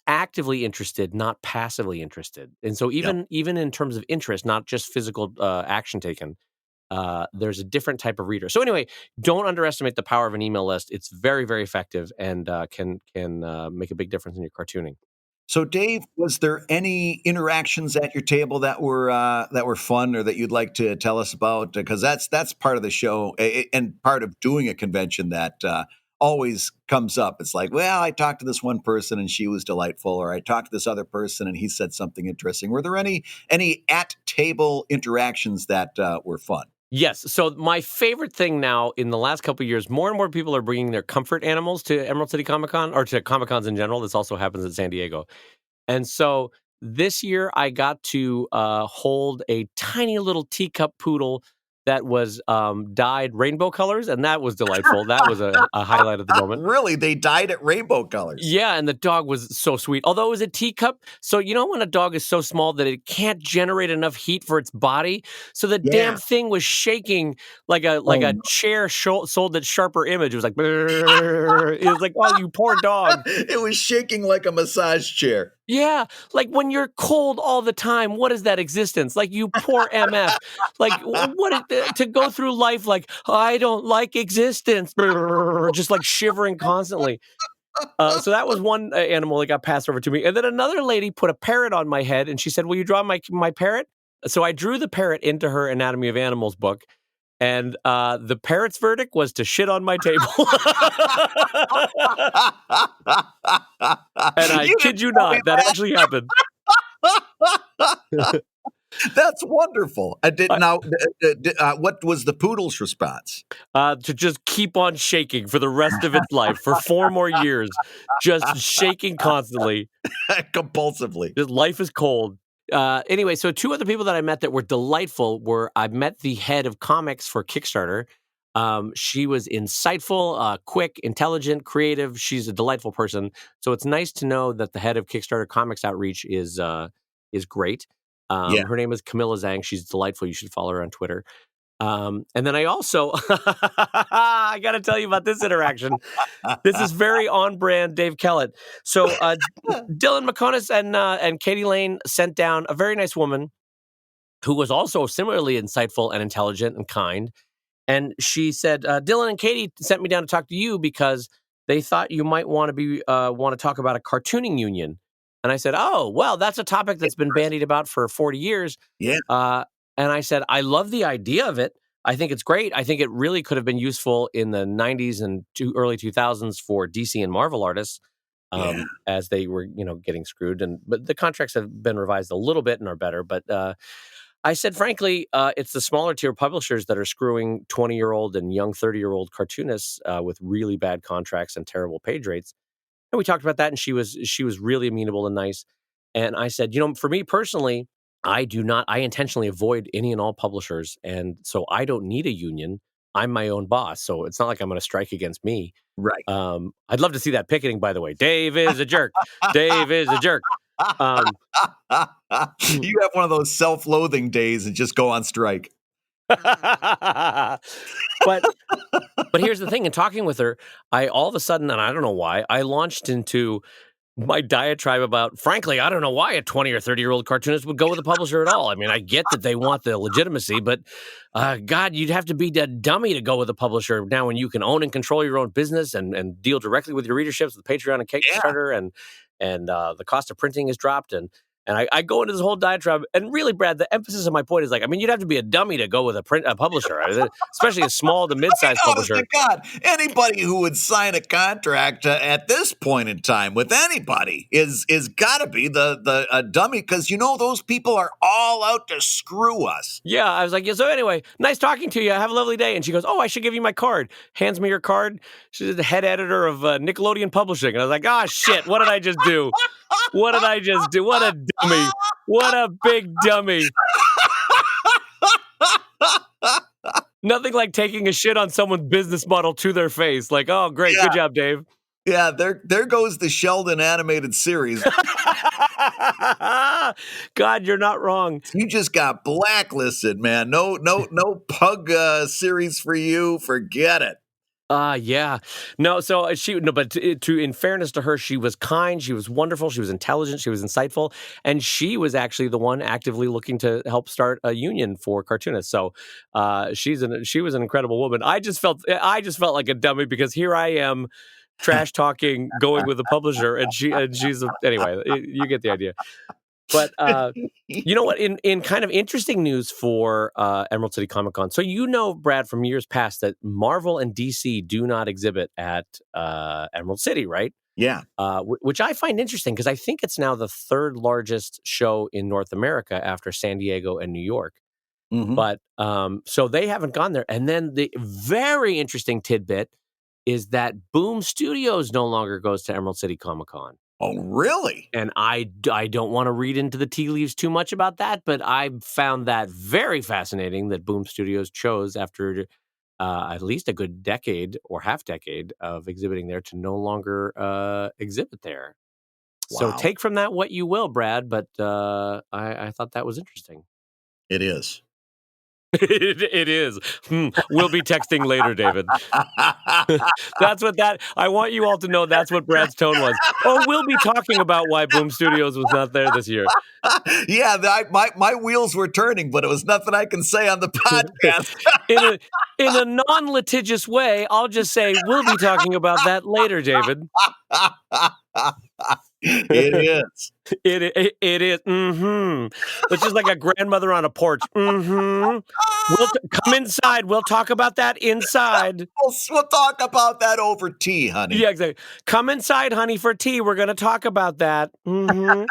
actively interested, not passively interested. And so, Yep. even in terms of interest, not just physical action taken, there's a different type of reader. So, anyway, don't underestimate the power of an email list. It's very, very effective, and can make a big difference in your cartooning. So, Dave, was there any interactions at your table that were fun or that you'd like to tell us about? Because that's part of the show and part of doing a convention that always comes up. It's like, well, I talked to this one person and she was delightful, or I talked to this other person and he said something interesting. Were there any at table interactions that were fun? Yes. So my favorite thing now in the last couple of years, more and more people are bringing their comfort animals to Emerald City Comic Con or to Comic Cons in general. This also happens at San Diego. And so this year I got to hold a tiny little teacup poodle that was dyed rainbow colors, and that was delightful. That was a highlight of the moment. Really? They dyed it rainbow colors? Yeah, and the dog was so sweet. Although it was a teacup, so you know when a dog is so small that it can't generate enough heat for its body, so the damn Yeah. thing was shaking like a Oh, chair sold at Sharper Image. It was like, "Brrr." It was like, oh, you poor dog. it was shaking like a massage chair. Yeah, like when you're cold all the time, what is that existence? Like you poor MF. Like to go through life like I don't like existence, brrr, just like shivering constantly. So that was one animal that got passed over to me, and then another lady put a parrot on my head, and she said, "Will you draw my parrot?" So I drew the parrot into her Anatomy of Animals book, and the parrot's verdict was to shit on my table. And I kid you not, that actually happened. That's wonderful. What was the poodle's response? To just keep on shaking for the rest of its life for 4 more years, just shaking constantly. Compulsively. Just life is cold. Anyway, so 2 other people that I met that were delightful were I met the head of comics for Kickstarter. She was insightful, quick, intelligent, creative. She's a delightful person. So it's nice to know that the head of Kickstarter Comics Outreach is great. Yeah. Her name is Camilla Zhang. She's delightful. You should follow her on Twitter. And then I also, I got to tell you about this interaction. This is very on brand Dave Kellett. So Dylan McConis and Katie Lane sent down a very nice woman who was also similarly insightful and intelligent and kind. And she said, Dylan and Katie sent me down to talk to you because they thought you might want to talk about a cartooning union. And I said, oh, well, that's a topic that's been bandied about for 40 years. Yeah. And I said, I love the idea of it. I think it's great. I think it really could have been useful in the 90s and early 2000s for DC and Marvel artists as they were, getting screwed. But the contracts have been revised a little bit and are better. But I said, frankly, it's the smaller tier publishers that are screwing 20-year-old and young 30-year-old cartoonists with really bad contracts and terrible page rates. And we talked about that, and she was really amenable and nice. And I said, for me personally, I intentionally avoid any and all publishers. And so I don't need a union. I'm my own boss. So it's not like I'm going to strike against me. Right. I'd love to see that picketing, by the way. Dave is a jerk. Dave is a jerk. You have one of those self-loathing days and just go on strike. But here's the thing. In talking with her, I all of a sudden, and I don't know why, I launched into my diatribe about, frankly, I don't know why a 20 or 30-year-old cartoonist would go with a publisher at all. I mean, I get that they want the legitimacy, but God, you'd have to be a dummy to go with a publisher now when you can own and control your own business and deal directly with your readerships with Patreon and Kickstarter, and the cost of printing is dropped. And I go into this whole diatribe, and really, Brad, the emphasis of my point is you'd have to be a dummy to go with a publisher, especially a small to mid-sized publisher. Honest to God, anybody who would sign a contract at this point in time with anybody is got to be a dummy, because those people are all out to screw us. Yeah, I was like, yeah. So anyway, nice talking to you. Have a lovely day. And she goes, oh, I should give you my card. Hands me her card. She's the head editor of Nickelodeon Publishing, and I was like, oh shit, what did I just do? What did I just do? What a dummy. What a big dummy. Nothing like taking a shit on someone's business model to their face. Like, oh, great. Yeah. Good job, Dave. Yeah, there goes the Sheldon animated series. God, you're not wrong. You just got blacklisted, man. No Pug series for you. Forget it. Yeah. No, so but in fairness to her, she was kind, she was wonderful, she was intelligent, she was insightful, and she was actually the one actively looking to help start a union for cartoonists. So, she was an incredible woman. I just felt like a dummy because here I am trash talking, going with a publisher, and she's anyway, you get the idea. But you know what? In kind of interesting news for Emerald City Comic Con, so Brad, from years past that Marvel and DC do not exhibit at Emerald City, right? Yeah. Which I find interesting because I think it's now the third largest show in North America after San Diego and New York. Mm-hmm. But so they haven't gone there. And then the very interesting tidbit is that Boom Studios no longer goes to Emerald City Comic Con. Oh, really? And I don't want to read into the tea leaves too much about that, but I found that very fascinating that Boom Studios chose, after at least a good decade or half decade of exhibiting there, to no longer exhibit there. So Wow. take from that what you will, Brad, but I thought that was interesting. It is. It is. We'll be texting later, David. That's what I want you all to know that's what Brad's tone was. Oh, we'll be talking about why Boom Studios was not there this year. Yeah, my wheels were turning, but it was nothing I can say on the podcast. In a non-litigious way, I'll just say we'll be talking about that later, David. It is. It is. Mm-hmm. It's just like a grandmother on a porch. Mm-hmm. Come inside. We'll talk about that inside. We'll talk about that over tea, honey. Yeah, exactly. Come inside, honey, for tea. We're going to talk about that. Mm-hmm.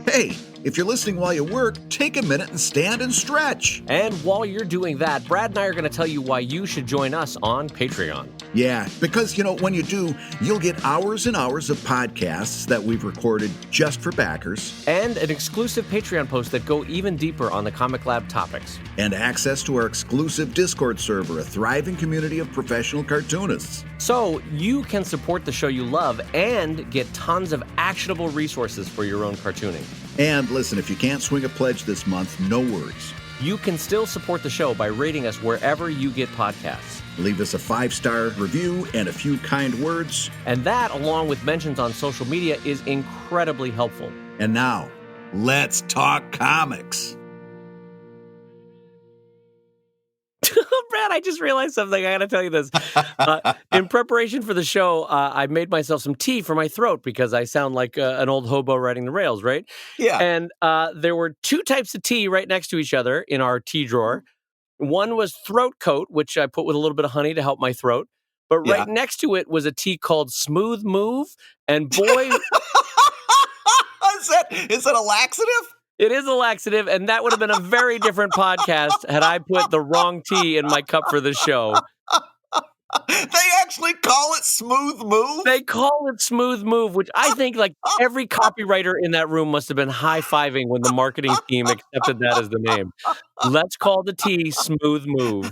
Hey, if you're listening while you work, take a minute and stand and stretch. And while you're doing that, Brad and I are going to tell you why you should join us on Patreon. Yeah, because, when you do, you'll get hours and hours of podcasts that we've recorded just for backers. And an exclusive Patreon post that go even deeper on the Comic Lab topics. And access to our exclusive Discord server, a thriving community of professional cartoonists. So you can support the show you love and get tons of actionable resources for your own cartooning. And listen, if you can't swing a pledge this month, no worries. You can still support the show by rating us wherever you get podcasts. Leave us a 5-star review and a few kind words. And that, along with mentions on social media, is incredibly helpful. And now, let's talk comics. Brad, I just realized something. I got to tell you this. In preparation for the show, I made myself some tea for my throat because I sound like an old hobo riding the rails, right? Yeah. And there were 2 types of tea right next to each other in our tea drawer. One was throat coat, which I put with a little bit of honey to help my throat. But right next to it was a tea called Smooth Move. And boy... Is that a laxative? It is a laxative, and that would have been a very different podcast had I put the wrong tea in my cup for the show. They actually call it Smooth Move? They call it Smooth Move, which I think like every copywriter in that room must have been high-fiving when the marketing team accepted that as the name. Let's call the tea Smooth Move.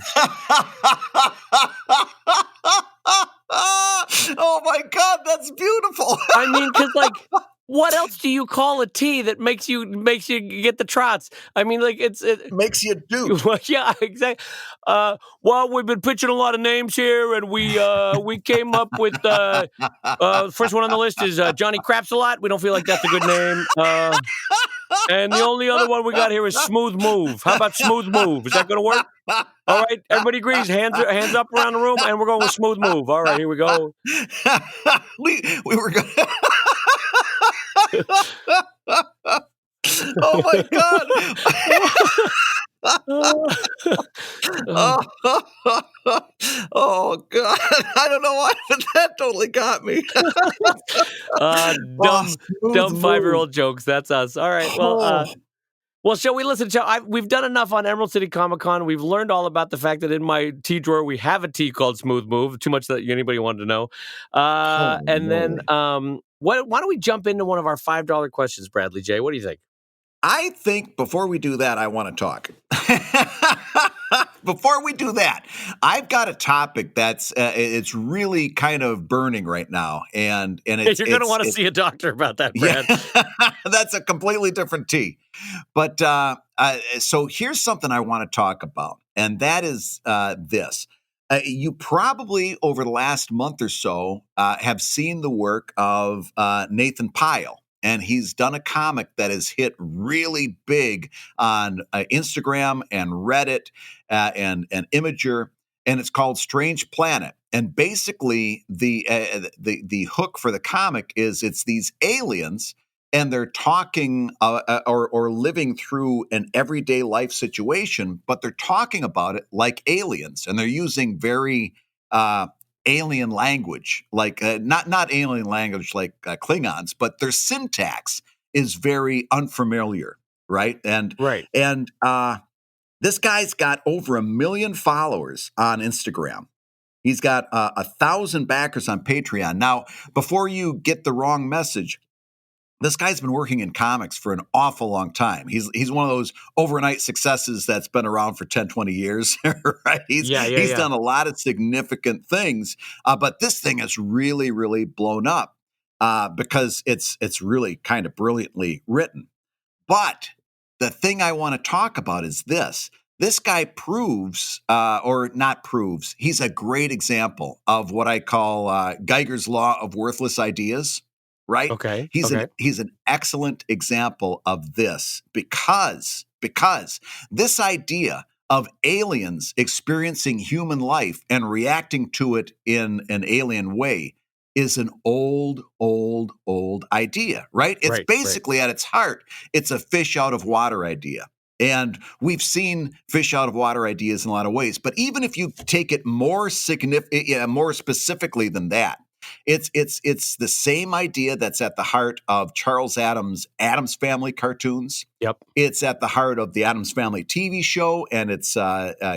Oh my God, that's beautiful. I mean, because what else do you call a tea that makes you get the trots? I mean, it makes you do. Well, yeah, exactly. Well, we've been pitching a lot of names here, and we came up with first one on the list is Johnny Craps a Lot. We don't feel like that's a good name. And the only other one we got here is Smooth Move. How about Smooth Move? Is that going to work? All right, everybody agrees. Hands up around the room, and we're going with Smooth Move. All right, here we go. we were going. Oh my God. Oh God. I don't know why, but that totally got me. Dumb 5-year-old jokes. That's us. All right. Well, shall we listen to? We've done enough on Emerald City Comic Con. We've learned all about the fact that in my tea drawer we have a tea called Smooth Move. Too much that anybody wanted to know. Then, why don't we jump into one of our $5 questions, Bradley J? What do you think? I think before we do that, I want to talk. Before we do that, I've got a topic that's it's really kind of burning right now, and it's, you're going to want to see a doctor about that, Brad. Yeah, that's a completely different tea. But so here's something I want to talk about, and that is this. You probably over the last month or so have seen the work of Nathan Pyle. And he's done a comic that has hit really big on Instagram and Reddit and Imager, and it's called Strange Planet. And basically, the hook for the comic is it's these aliens, and they're talking or living through an everyday life situation, but they're talking about it like aliens, and they're using very alien language, like not alien language like Klingons, but their syntax is very unfamiliar, right? Right. And this guy's got over 1 million followers on Instagram. He's got 1,000 backers on Patreon. Now, before you get the wrong message, this guy's been working in comics for an awful long time. He's one of those overnight successes that's been around for 10, 20 years, right? He's done a lot of significant things, but this thing has really, really blown up because it's really kind of brilliantly written. But the thing I want to talk about is this. This guy proves, or not proves, he's a great example of what I call Geiger's law of worthless ideas, right? Okay. He's an excellent example of this because this idea of aliens experiencing human life and reacting to it in an alien way is an old idea, right? It's basically at its heart, it's a fish out of water idea. And we've seen fish out of water ideas in a lot of ways. But even if you take it more specifically than that, it's the same idea that's at the heart of Charles Addams' Addams Family cartoons. Yep. It's at the heart of the Addams Family TV show and its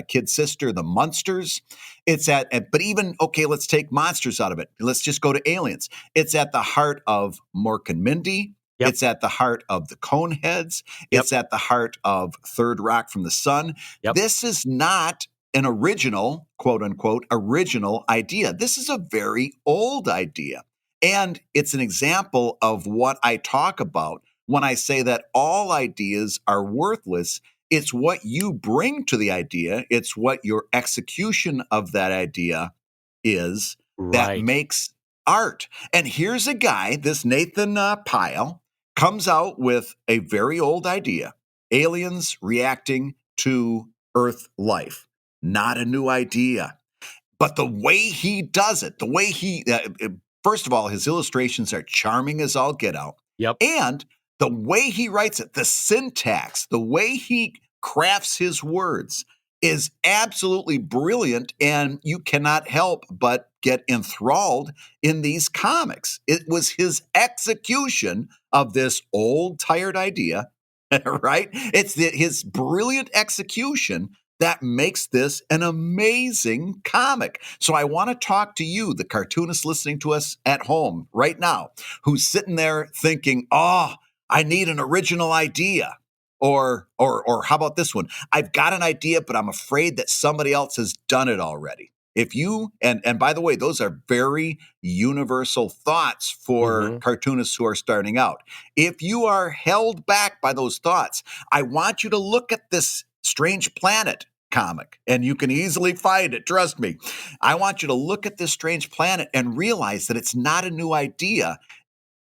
kid sister, the Munsters. But even, okay, let's take monsters out of it. Let's just go to aliens. It's at the heart of Mork and Mindy. Yep. It's at the heart of the Coneheads. Yep. It's at the heart of Third Rock from the Sun. Yep. This is not an original, quote unquote, original idea. This is a very old idea. And it's an example of what I talk about when I say that all ideas are worthless. It's what you bring to the idea. It's what your execution of that idea is that makes art. And here's a guy, this Nathan Pyle, comes out with a very old idea. Aliens reacting to Earth life. Not a new idea. But the way he does it, the way he, first of all, his illustrations are charming as all get out. Yep. And the way he writes it, the syntax, the way he crafts his words is absolutely brilliant. And you cannot help but get enthralled in these comics. It was his execution of this old, tired idea, right? It's his brilliant execution that makes this an amazing comic. So I want to talk to you, the cartoonist listening to us at home right now, who's sitting there thinking, oh, I need an original idea. Or how about this one? I've got an idea, but I'm afraid that somebody else has done it already. If you, and by the way, those are very universal thoughts for cartoonists who are starting out. If you are held back by those thoughts, I want you to look at this Strange Planet comic, and you can easily find it. Trust me. I want you to look at this Strange Planet and realize that it's not a new idea.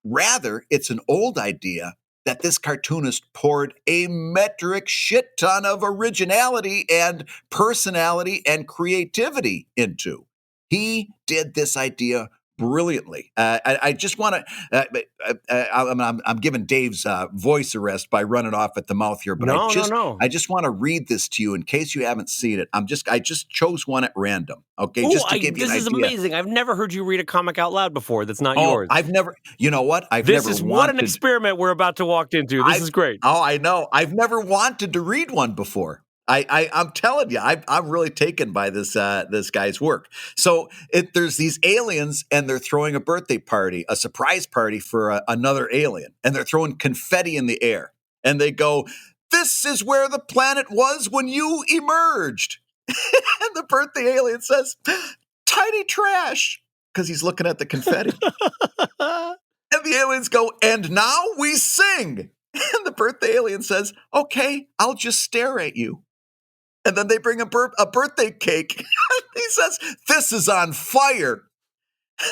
Rather, it's an old idea that this cartoonist poured a metric shit ton of originality and personality and creativity into. He did this idea brilliantly. I just want to, I'm giving Dave's voice arrest by running off at the mouth here, but I just want to read this to you in case you haven't seen it. I just chose one at random. Okay. Ooh, just to give you an idea. This is amazing. I've never heard you read a comic out loud before. That's not yours. I've never, you know what? This is what an experiment we're about to walk into. This is great. Oh, I know. I've never wanted to read one before. I'm telling you, I'm really taken by this guy's work. So there's these aliens, and they're throwing a birthday party, a surprise party for another alien, and they're throwing confetti in the air, and they go, "This is where the planet was when you emerged." And the birthday alien says, "Tiny trash," because he's looking at the confetti. And the aliens go, "And now we sing." And the birthday alien says, "Okay, I'll just stare at you." And then they bring a birthday cake. He says, "This is on fire."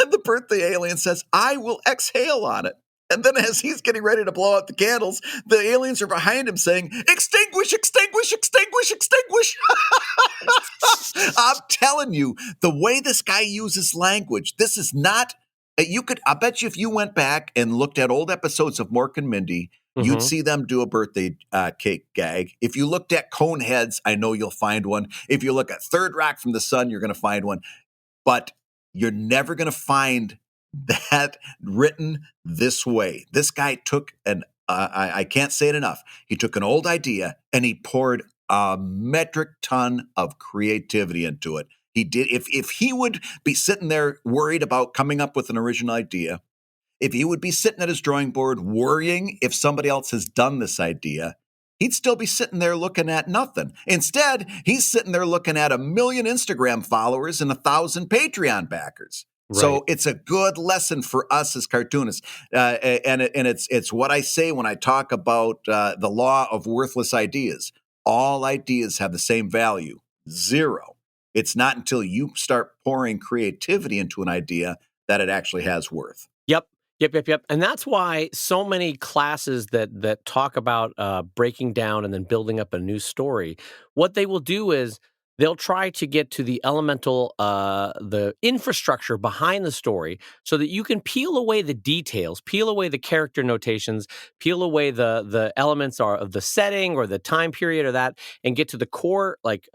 And the birthday alien says, "I will exhale on it." And then as he's getting ready to blow out the candles, the aliens are behind him saying, "Extinguish, extinguish, extinguish, extinguish." I'm telling you, the way this guy uses language, this is not, I bet you if you went back and looked at old episodes of Mork and Mindy, you'd see them do a birthday cake gag. If you looked at Coneheads, I know you'll find one. If you look at Third Rock from the Sun, you're going to find one. But you're never going to find that written this way. This guy took an I can't say it enough. He took an old idea and he poured a metric ton of creativity into it. He did. If he would be sitting there worried about coming up with an original idea, if he would be sitting at his drawing board worrying if somebody else has done this idea, he'd still be sitting there looking at nothing. Instead, he's sitting there looking at 1 million Instagram followers and 1,000 Patreon backers. Right. So it's a good lesson for us as cartoonists, and it's what I say when I talk about the law of worthless ideas. All ideas have the same value, zero. It's not until you start pouring creativity into an idea that it actually has worth. Yep. And that's why so many classes that talk about breaking down and then building up a new story, what they will do is they'll try to get to the elemental, the infrastructure behind the story so that you can peel away the details, peel away the character notations, peel away the elements of the setting or the time period or that, and get to the core, like,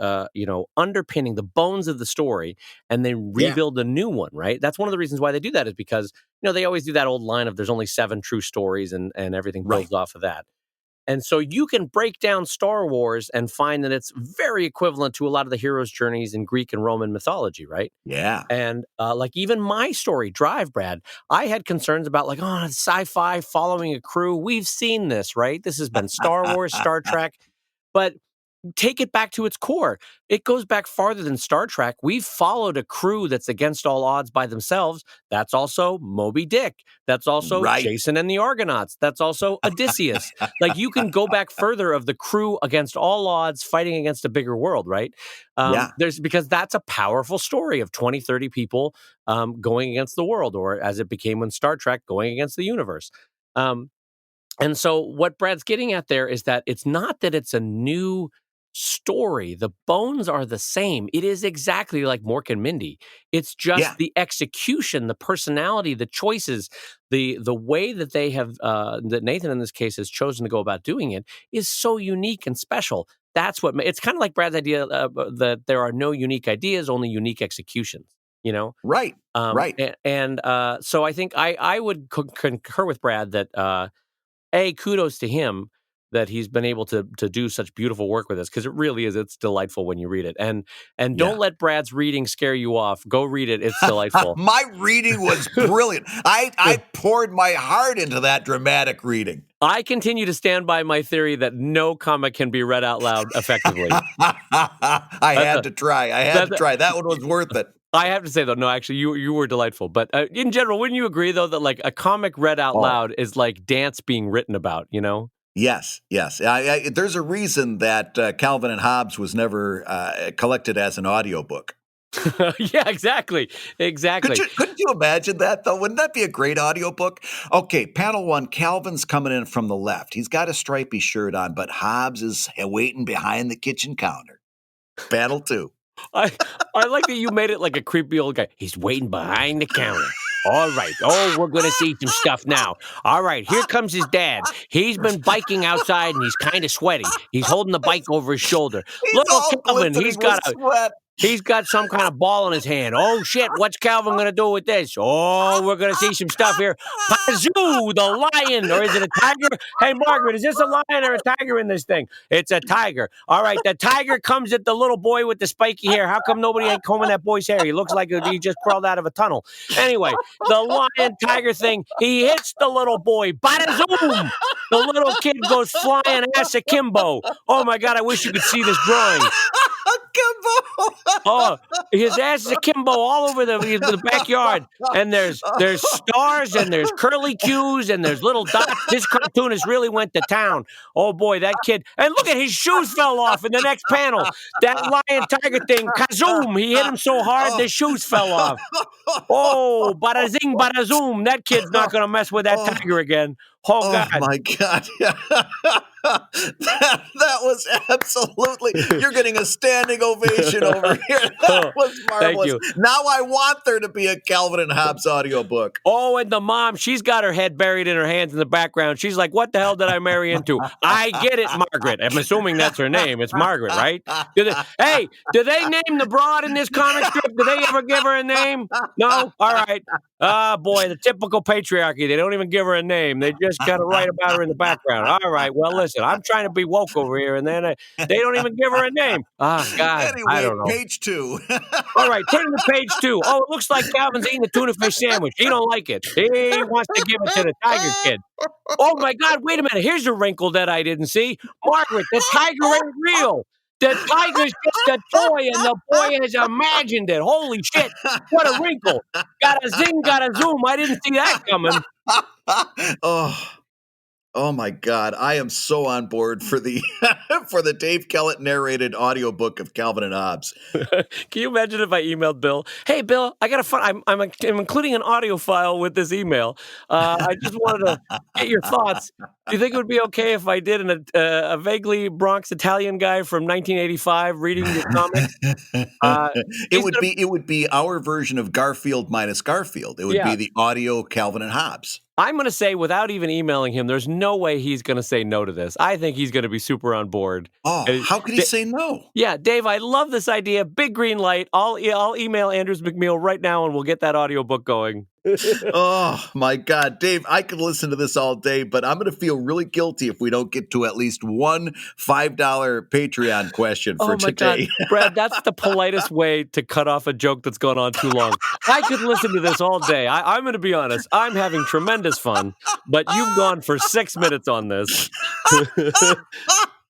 underpinning the bones of the story, and then Yeah. rebuild a new one, right? That's one of the reasons why they do that is because, they always do that old line of there's only 7 true stories and everything Right. builds off of that. And so you can break down Star Wars and find that it's very equivalent to a lot of the heroes' journeys in Greek and Roman mythology, right? Yeah. And like even my story, Drive, Brad, I had concerns about like, sci-fi following a crew. We've seen this, right? This has been Star Wars, Star Trek. But take it back to its core. It goes back farther than Star Trek. We've followed a crew that's against all odds by themselves. That's also Moby Dick. That's also Right. Jason and the Argonauts. That's also Odysseus. Like you can go back further of the crew against all odds fighting against a bigger world, right? Yeah. Because that's a powerful story of 20, 30 people going against the world, or as it became in Star Trek, going against the universe. And so what Brad's getting at there is that it's not that it's a new story. The bones are the same. It is exactly like Mork and Mindy. It's just Yeah. the execution, the personality, the choices, the way that they have that Nathan in this case has chosen to go about doing it is so unique and special. That's what it's kind of like Brad's idea that there are no unique ideas, only unique executions. Right. Right. So I think I would concur with Brad that kudos to him that he's been able to do such beautiful work with us, because it really is. It's delightful when you read it. And Yeah. don't let Brad's reading scare you off. Go read it. It's delightful. My reading was brilliant. I poured my heart into that dramatic reading. I continue to stand by my theory that no comic can be read out loud effectively. I had to try. That one was worth it. I have to say, though, no, actually, you were delightful. But in general, wouldn't you agree, though, that like a comic read out loud is like dance being written about, Yes. There's a reason that Calvin and Hobbes was never collected as an audiobook. Yeah, exactly. Couldn't you imagine that, though? Wouldn't that be a great audiobook? Okay, panel 1, Calvin's coming in from the left. He's got a stripy shirt on, but Hobbes is waiting behind the kitchen counter. Panel 2. I like that you made it like a creepy old guy. He's waiting behind the counter. All right. Oh, we're going to see some stuff now. All right. Here comes his dad. He's been biking outside and he's kind of sweaty. He's holding the bike over his shoulder. Little Calvin, he's got some kind of ball in his hand. Oh, shit. What's Calvin going to do with this? Oh, we're going to see some stuff here. Pazoo, the lion. Or is it a tiger? Hey, Margaret, is this a lion or a tiger in this thing? It's a tiger. All right. The tiger comes at the little boy with the spiky hair. How come nobody ain't combing that boy's hair? He looks like he just crawled out of a tunnel. Anyway, the lion tiger thing, he hits the little boy. Bada-zoom! The little kid goes flying ass akimbo. Oh, my God. I wish you could see this drawing. Akimbo! Oh, his ass is akimbo all over the backyard. And there's stars and there's curly cues and there's little dots. This cartoonist really went to town. Oh, boy, that kid. And look at his shoes fell off in the next panel. That lion tiger thing, kazoom, he hit him so hard the shoes fell off. Oh, bada zing, bada zoom. That kid's not going to mess with that tiger again. Oh, God. My God. That was absolutely, you're getting a standing ovation over here. That was Thank marvelous. you. Now I want there to be a Calvin and Hobbes audiobook. Oh, and the mom, she's got her head buried in her hands in the background. She's like, what the hell did I marry into? I get it, Margaret. I'm assuming that's her name. It's Margaret, right? Hey, do they name the broad in this comic strip? Do they ever give her a name? No? All right. Ah, boy, the typical patriarchy. They don't even give her a name. They just kind of write about her in the background. All right. Well, listen, I'm trying to be woke over here, and then they don't even give her a name. Ah, God, I Anyway, don't know. page 2. All right, turn to page 2. Oh, it looks like Calvin's eating a tuna fish sandwich. He don't like it. He wants to give it to the tiger kid. Oh, my God, wait a minute. Here's a wrinkle that I didn't see. Margaret, the tiger ain't real. The tiger's just a toy, and the boy has imagined it. Holy shit. What a wrinkle. Got a zing, got a zoom. I didn't see that coming. Oh my God. I am so on board for the for the Dave Kellett narrated audiobook of Calvin and Hobbes. Can you imagine if I emailed Bill? Hey, Bill, I got I'm including an audio file with this email. I just wanted to get your thoughts. Do you think it would be okay if I did a vaguely Bronx Italian guy from 1985 reading your comics? It would be our version of Garfield minus Garfield. It would be the audio Calvin and Hobbes. I'm going to say, without even emailing him, there's no way he's going to say no to this. I think he's going to be super on board. Oh, how could he say no? Yeah, Dave, I love this idea. Big green light. I'll email Andrews McMeel right now, and we'll get that audiobook going. Oh, my God. Dave, I could listen to this all day, but I'm going to feel really guilty if we don't get to at least one $5 Patreon question for today. God. Brad, that's the politest way to cut off a joke that's gone on too long. I could listen to this all day. I'm going to be honest. I'm having tremendous fun, but you've gone for 6 minutes on this.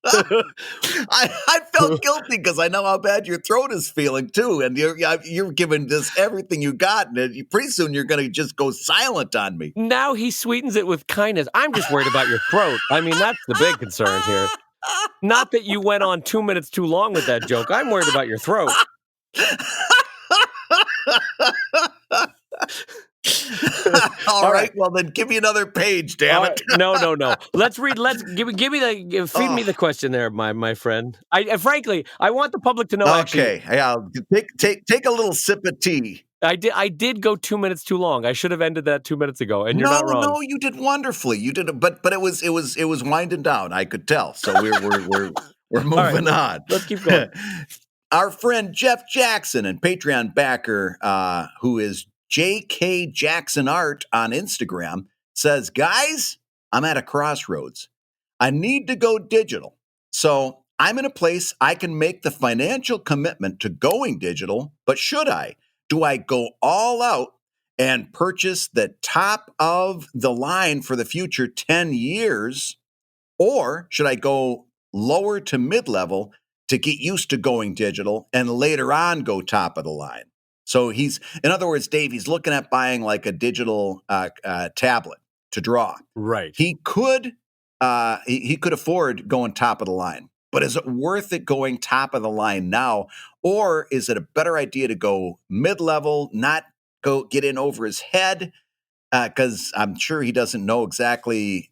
I felt guilty because I know how bad your throat is feeling too, and you're giving this everything you got, and pretty soon you're going to just go silent on me. Now he sweetens it with kindness. I'm just worried about your throat. I mean, that's the big concern here. Not that you went on 2 minutes too long with that joke. I'm worried about your throat. All right. Well, then give me another page, damn it. No. Let's read. Give me feed me the question there, my friend. Frankly, I want the public to know. Okay. Yeah. Take a little sip of tea. I did go 2 minutes too long. I should have ended that 2 minutes ago, and you're not wrong. No, you did wonderfully. You did, but it was winding down. I could tell. So we're moving on. Let's keep going. Our friend Jeff Jackson and Patreon backer, who is JK Jackson Art on Instagram, says, guys, I'm at a crossroads. I need to go digital. So I'm in a place I can make the financial commitment to going digital, but should I? Do I go all out and purchase the top of the line for the future 10 years? Or should I go lower to mid-level to get used to going digital and later on go top of the line? So in other words, Dave, he's looking at buying like a digital tablet to draw. Right. He could afford going top of the line, but is it worth it going top of the line now? Or is it a better idea to go mid-level, not go get in over his head? Because I'm sure he doesn't know exactly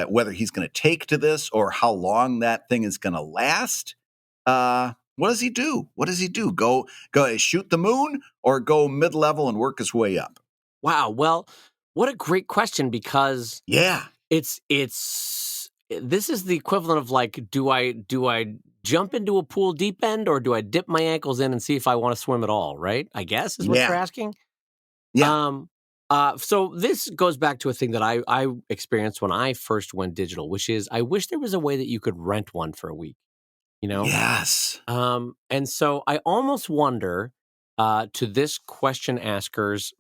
whether he's going to take to this or how long that thing is going to last. What does he do? Go shoot the moon or go mid-level and work his way up? Wow. Well, what a great question, because this is the equivalent of like, do I jump into a pool deep end, or do I dip my ankles in and see if I want to swim at all? Right? I guess is what you're asking. Yeah. So this goes back to a thing that I experienced when I first went digital, which is I wish there was a way that you could rent one for a week. You know? Yes. And so I almost wonder, to this question asker's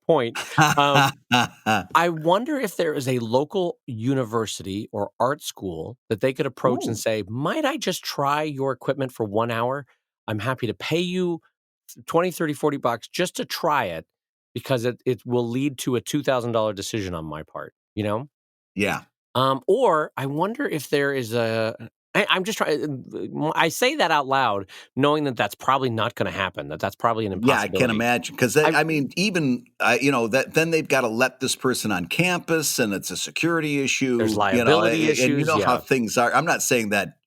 point, I wonder if there is a local university or art school that they could approach and say, might I just try your equipment for 1 hour? I'm happy to pay you $20, $30, $40 just to try it, because it will lead to a $2,000 decision on my part, you know? Yeah. Or I wonder if there is I'm just trying. I say that out loud, knowing that that's probably not going to happen. That's probably an Yeah, I can impossibility. imagine because I I mean, even that then they've got to let this person on campus, and it's a security There's issue, liability and you issues. know how Yeah. things are. I'm not saying that.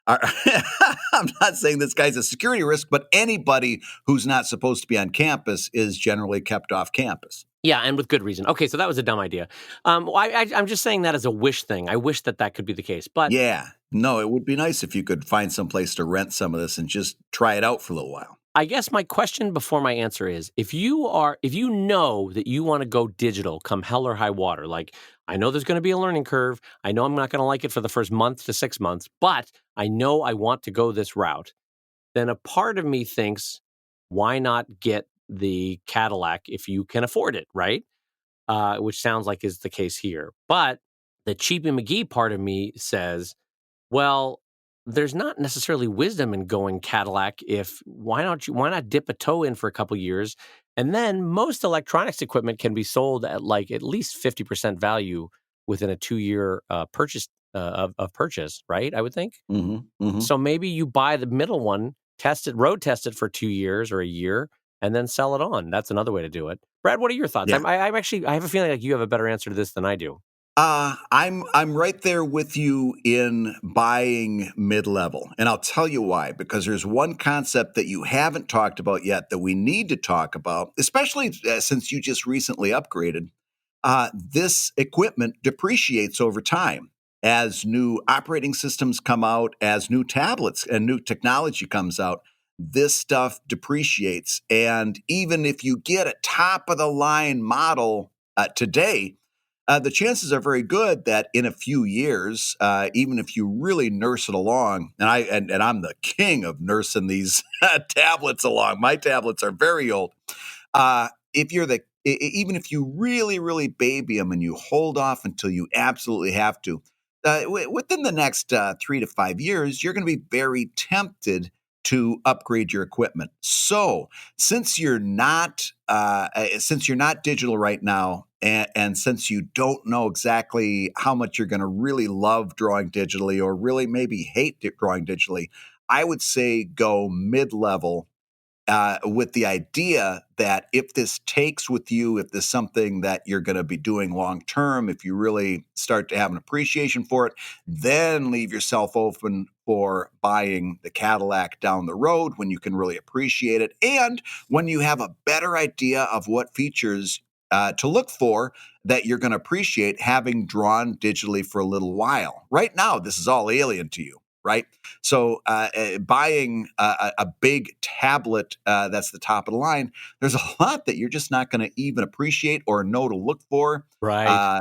I'm not saying this guy's a security risk, but anybody who's not supposed to be on campus is generally kept off campus. Yeah, and with good reason. Okay, so that was a dumb idea. Well, I'm just saying that as a wish thing. I wish that could be the case. But Yeah, no, it would be nice if you could find some place to rent some of this and just try it out for a little while. I guess my question before my answer is, if you know that you want to go digital come hell or high water, like I know there's going to be a learning curve. I know I'm not going to like it for the first month to 6 months, but I know I want to go this route. Then a part of me thinks, why not get the Cadillac if you can afford it, right? Which sounds like is the case here. But the Cheapy McGee part of me says, well, there's not necessarily wisdom in going Cadillac if why not dip a toe in for a couple years, and then most electronics equipment can be sold at like at least 50% value within a 2-year purchase of purchase, right? I would think. Hmm. Hmm. So maybe you buy the middle one, road test it for 2 years or a year, and then sell it on. That's another way to do it. Brad, what are your thoughts? Yeah. I'm actually I have a feeling like you have a better answer to this than I do. I'm right there with you in buying mid-level, and I'll tell you why. Because there's one concept that you haven't talked about yet that we need to talk about, especially since you just recently upgraded. This equipment depreciates over time as new operating systems come out, as new tablets and new technology comes out. This stuff depreciates, and even if you get a top of the line model today, the chances are very good that in a few years, even if you really nurse it along, and I'm the king of nursing these tablets along. My tablets are very old. If you're even if you really, really baby them and you hold off until you absolutely have to, within the next 3 to 5 years, you're going to be very tempted to upgrade your equipment. So, since you're not digital right now, and since you don't know exactly how much you're going to really love drawing digitally or really maybe hate drawing digitally, I would say go mid-level with the idea that if this takes with you, if this is something that you're going to be doing long term, if you really start to have an appreciation for it, then leave yourself open for buying the Cadillac down the road when you can really appreciate it. And when you have a better idea of what features to look for that you're going to appreciate having drawn digitally for a little while. Right now, this is all alien to you, right? So buying a big tablet that's the top of the line, there's a lot that you're just not going to even appreciate or know to look for. Right.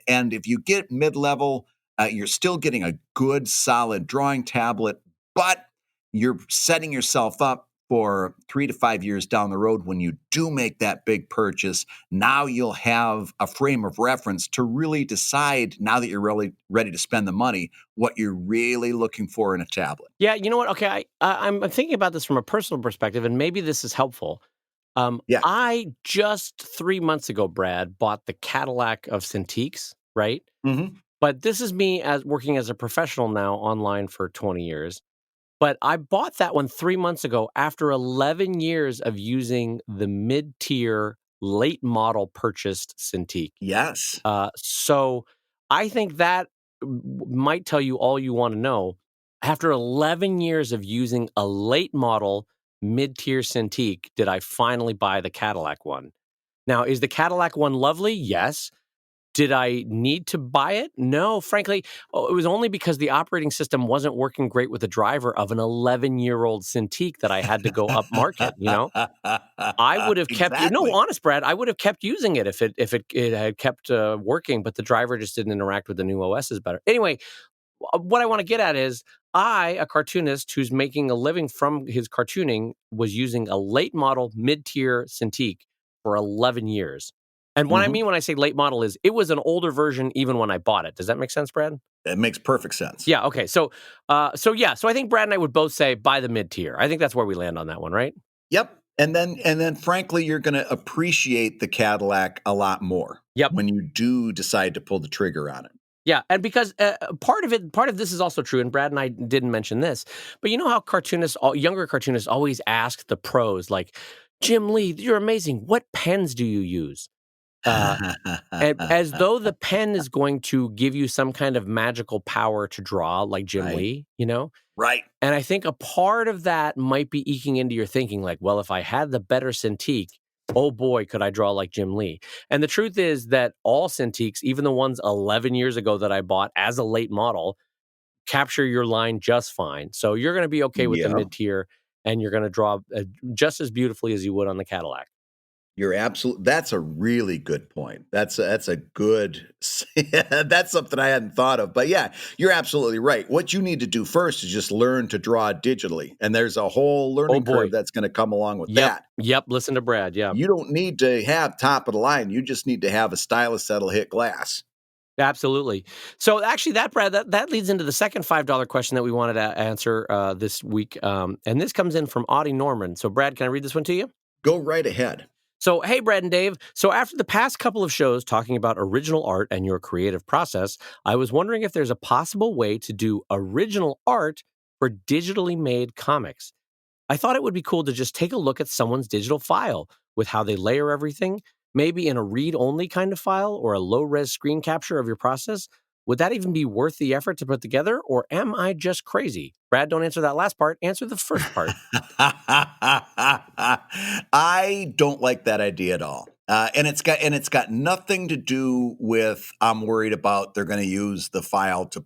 And if you get mid-level, you're still getting a good, solid drawing tablet, but you're setting yourself up for 3 to 5 years down the road when you do make that big purchase. Now you'll have a frame of reference to really decide, now that you're really ready to spend the money, what you're really looking for in a tablet. Yeah, you know what? Okay, I'm thinking about this from a personal perspective, and maybe this is helpful. Yeah. I just 3 months ago, Brad, bought the Cadillac of Cintiqs, right? Hmm. But this is me as working as a professional now online for 20 years. But I bought that one 3 months ago after 11 years of using the mid-tier, late model purchased Cintiq. Yes. So I think that might tell you all you want to know. After 11 years of using a late model mid-tier Cintiq, did I finally buy the Cadillac one? Now, is the Cadillac one lovely? Yes. Did I need to buy it? No, frankly, it was only because the operating system wasn't working great with the driver of an 11-year-old Cintiq that I had to go up market, you know? I would have kept no, Exactly. honest, Brad, I would have kept using it if it had kept working, but the driver just didn't interact with the new OSs better. Anyway, what I want to get at is a cartoonist who's making a living from his cartooning, was using a late model mid-tier Cintiq for 11 years. And what I Hmm. mean when I say late model is it was an older version even when I bought it. Does that make sense, Brad? It makes perfect sense. Yeah. Okay. So I think Brad and I would both say buy the mid-tier. I think that's where we land on that one, right? Yep. And then frankly, you're going to appreciate the Cadillac a lot more Yep. when you do decide to pull the trigger on it. Yeah, and because part of this is also true, and Brad and I didn't mention this, but you know how younger cartoonists always ask the pros, like, Jim Lee, you're amazing. What pens do you use? Uh, and as though the pen is going to give you some kind of magical power to draw, like Jim Right. Lee, you know? Right. And I think a part of that might be eking into your thinking, like, well, if I had the better Cintiq, oh boy, could I draw like Jim Lee. And the truth is that all Cintiqs, even the ones 11 years ago that I bought as a late model, capture your line just fine. So you're going to be okay with the Yeah. mid tier, and you're going to draw just as beautifully as you would on the Cadillac. That's a really good point. That's a good that's something I hadn't thought of. But yeah, you're absolutely right. What you need to do first is just learn to draw digitally. And there's a whole Oh learning curve boy. that's going to come along with Yep. that. Yep. Listen to Brad. Yeah. You don't need to have top of the line. You just need to have a stylus that'll hit glass. Absolutely. So actually, Brad, that leads into the second $5 question that we wanted to answer this week, and this comes in from Audie Norman. So, Brad, can I read this one to you? Go right ahead. So, hey, Brad and Dave. So, after the past couple of shows talking about original art and your creative process, I was wondering if there's a possible way to do original art for digitally made comics. I thought it would be cool to just take a look at someone's digital file with how they layer everything, maybe in a read only kind of file or a low res screen capture of your process. Would that even be worth the effort to put together, or am I just crazy? Brad, don't answer that last part. Answer the first part. I don't like that idea at all. And it's got nothing to do with I'm worried about they're going to use the file to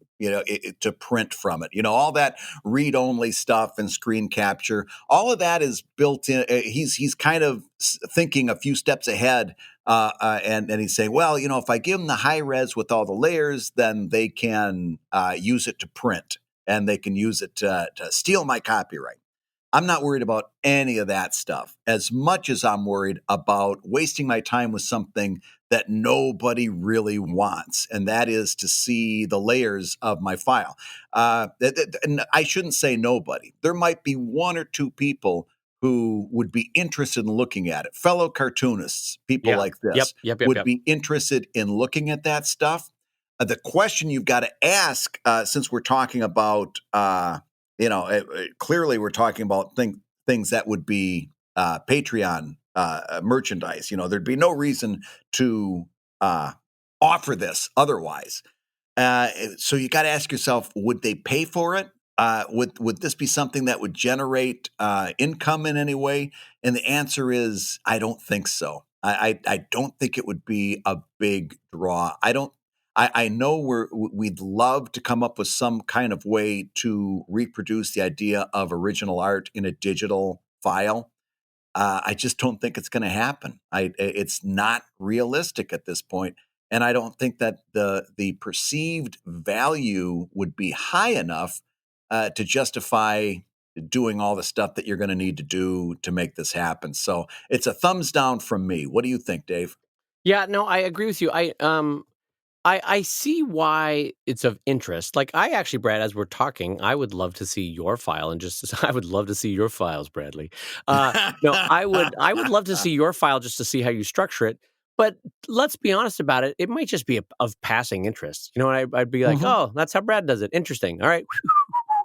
to print from it. All that read only stuff and screen capture. All of that is built in. He's kind of thinking a few steps ahead. And he's saying, well, if I give them the high res with all the layers, then they can use it to print and they can use it to steal my copyright. I'm not worried about any of that stuff as much as I'm worried about wasting my time with something that nobody really wants, and that is to see the layers of my file. And I shouldn't say nobody. There might be one or two people who would be interested in looking at it. Fellow cartoonists, people Yeah. like Yep. this, Yep. Yep. would Yep. be interested in looking at that stuff. The question you've got to ask, since we're talking about clearly we're talking about things that would be Patreon merchandise. There'd be no reason to offer this otherwise. So you got to ask yourself, would they pay for it? Would this be something that would generate income in any way? And the answer is, I don't think so. I don't think it would be a big draw. I know we'd love to come up with some kind of way to reproduce the idea of original art in a digital file. I just don't think it's going to happen. It's not realistic at this point, and I don't think that the perceived value would be high enough to justify doing all the stuff that you're going to need to do to make this happen. So it's a thumbs down from me. What do you think, Dave? Yeah. No, I agree with you. I see why it's of interest. Like, I actually, Brad, as we're talking, I would love to see your file and just I would love to see your files, Bradley. No, I would love to see your file just to see how you structure it. But let's be honest about it. It might just be of passing interest. And I'd be like, Mhm. oh, that's how Brad does it. Interesting. All right,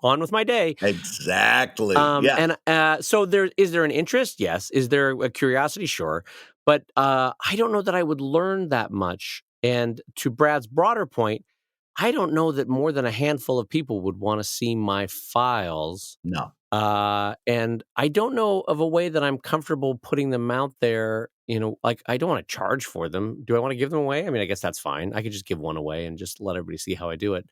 on with my day. Exactly. Yeah. And so is there an interest? Yes. Is there a curiosity? Sure. But I don't know that I would learn that much. And to Brad's broader point, I don't know that more than a handful of people would want to see my files. No. And I don't know of a way that I'm comfortable putting them out there. Like, I don't want to charge for them. Do I want to give them away? I mean, I guess that's fine. I could just give one away and just let everybody see how I do it.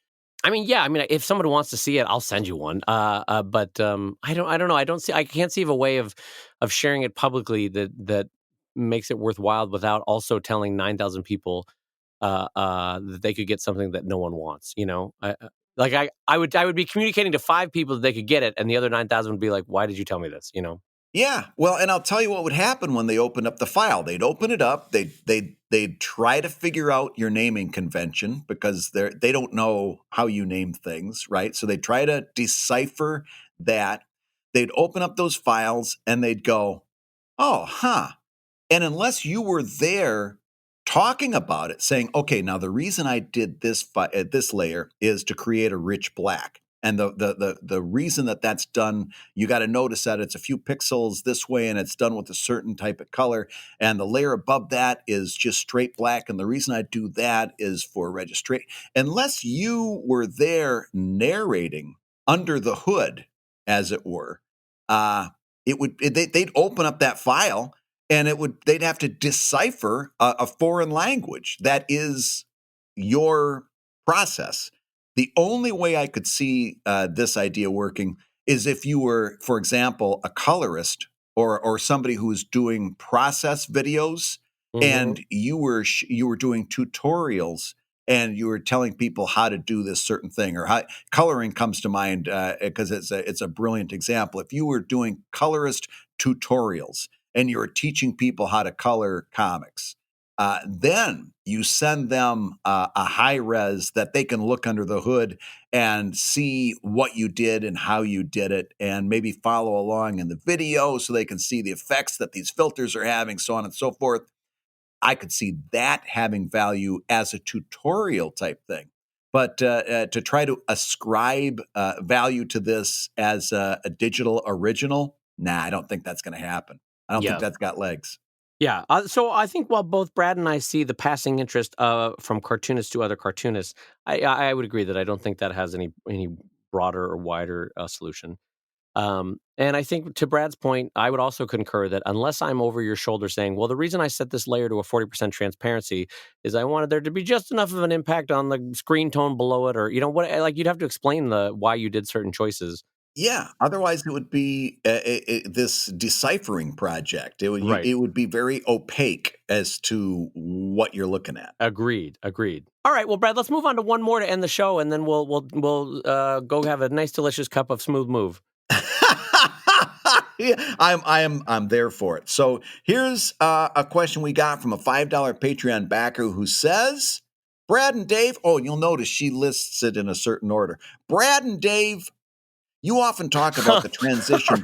I mean, yeah. I mean, if someone wants to see it, I'll send you one. But I don't know. I can't see of a way of sharing it publicly that makes it worthwhile without also telling 9,000 people that they could get something that no one wants. I would be communicating to 5 people that they could get it, and the other 9,000 would be like, "Why did you tell me this?" Yeah, well, and I'll tell you what would happen when they opened up the file. They'd open it up. They'd try to figure out your naming convention because they don't know how you name things, right? So they try to decipher that. They'd open up those files and they'd go, "Oh, huh." And unless you were there talking about it, saying, okay, now the reason I did this layer is to create a rich black. And the reason that that's done, you got to notice that it's a few pixels this way and it's done with a certain type of color. And the layer above that is just straight black. And the reason I do that is for registration. Unless you were there narrating under the hood, as it were, they'd open up that file and they'd have to decipher a foreign language that is your process. The only way I could see this idea working is if you were, for example, a colorist or somebody who was doing process videos, and you were doing tutorials and you were telling people how to do this certain thing, or how coloring comes to mind because it's a brilliant example. If you were doing colorist tutorials and you were teaching people how to color comics, then you send them a high res that they can look under the hood and see what you did and how you did it, and maybe follow along in the video so they can see the effects that these filters are having, so on and so forth. I could see that having value as a tutorial type thing. But to try to ascribe value to this as a digital original, nah, I don't think that's going to happen. I don't think that's got legs. Yeah. So I think while both Brad and I see the passing interest from cartoonists to other cartoonists, I would agree that I don't think that has any broader or wider solution. And I think to Brad's point, I would also concur that unless I'm over your shoulder saying, well, the reason I set this layer to a 40% transparency is I wanted there to be just enough of an impact on the screen tone below it, or, what, like you'd have to explain why you did certain choices. Yeah, otherwise it would be this deciphering project. Right. It would be very opaque as to what you're looking at. Agreed. All right. Well, Brad, let's move on to one more to end the show, and then we'll go have a nice, delicious cup of smooth move. Yeah, I'm there for it. So here's a question we got from a $5 Patreon backer who says, Brad and Dave, you'll notice she lists it in a certain order. Brad and Dave, you often talk about the transition.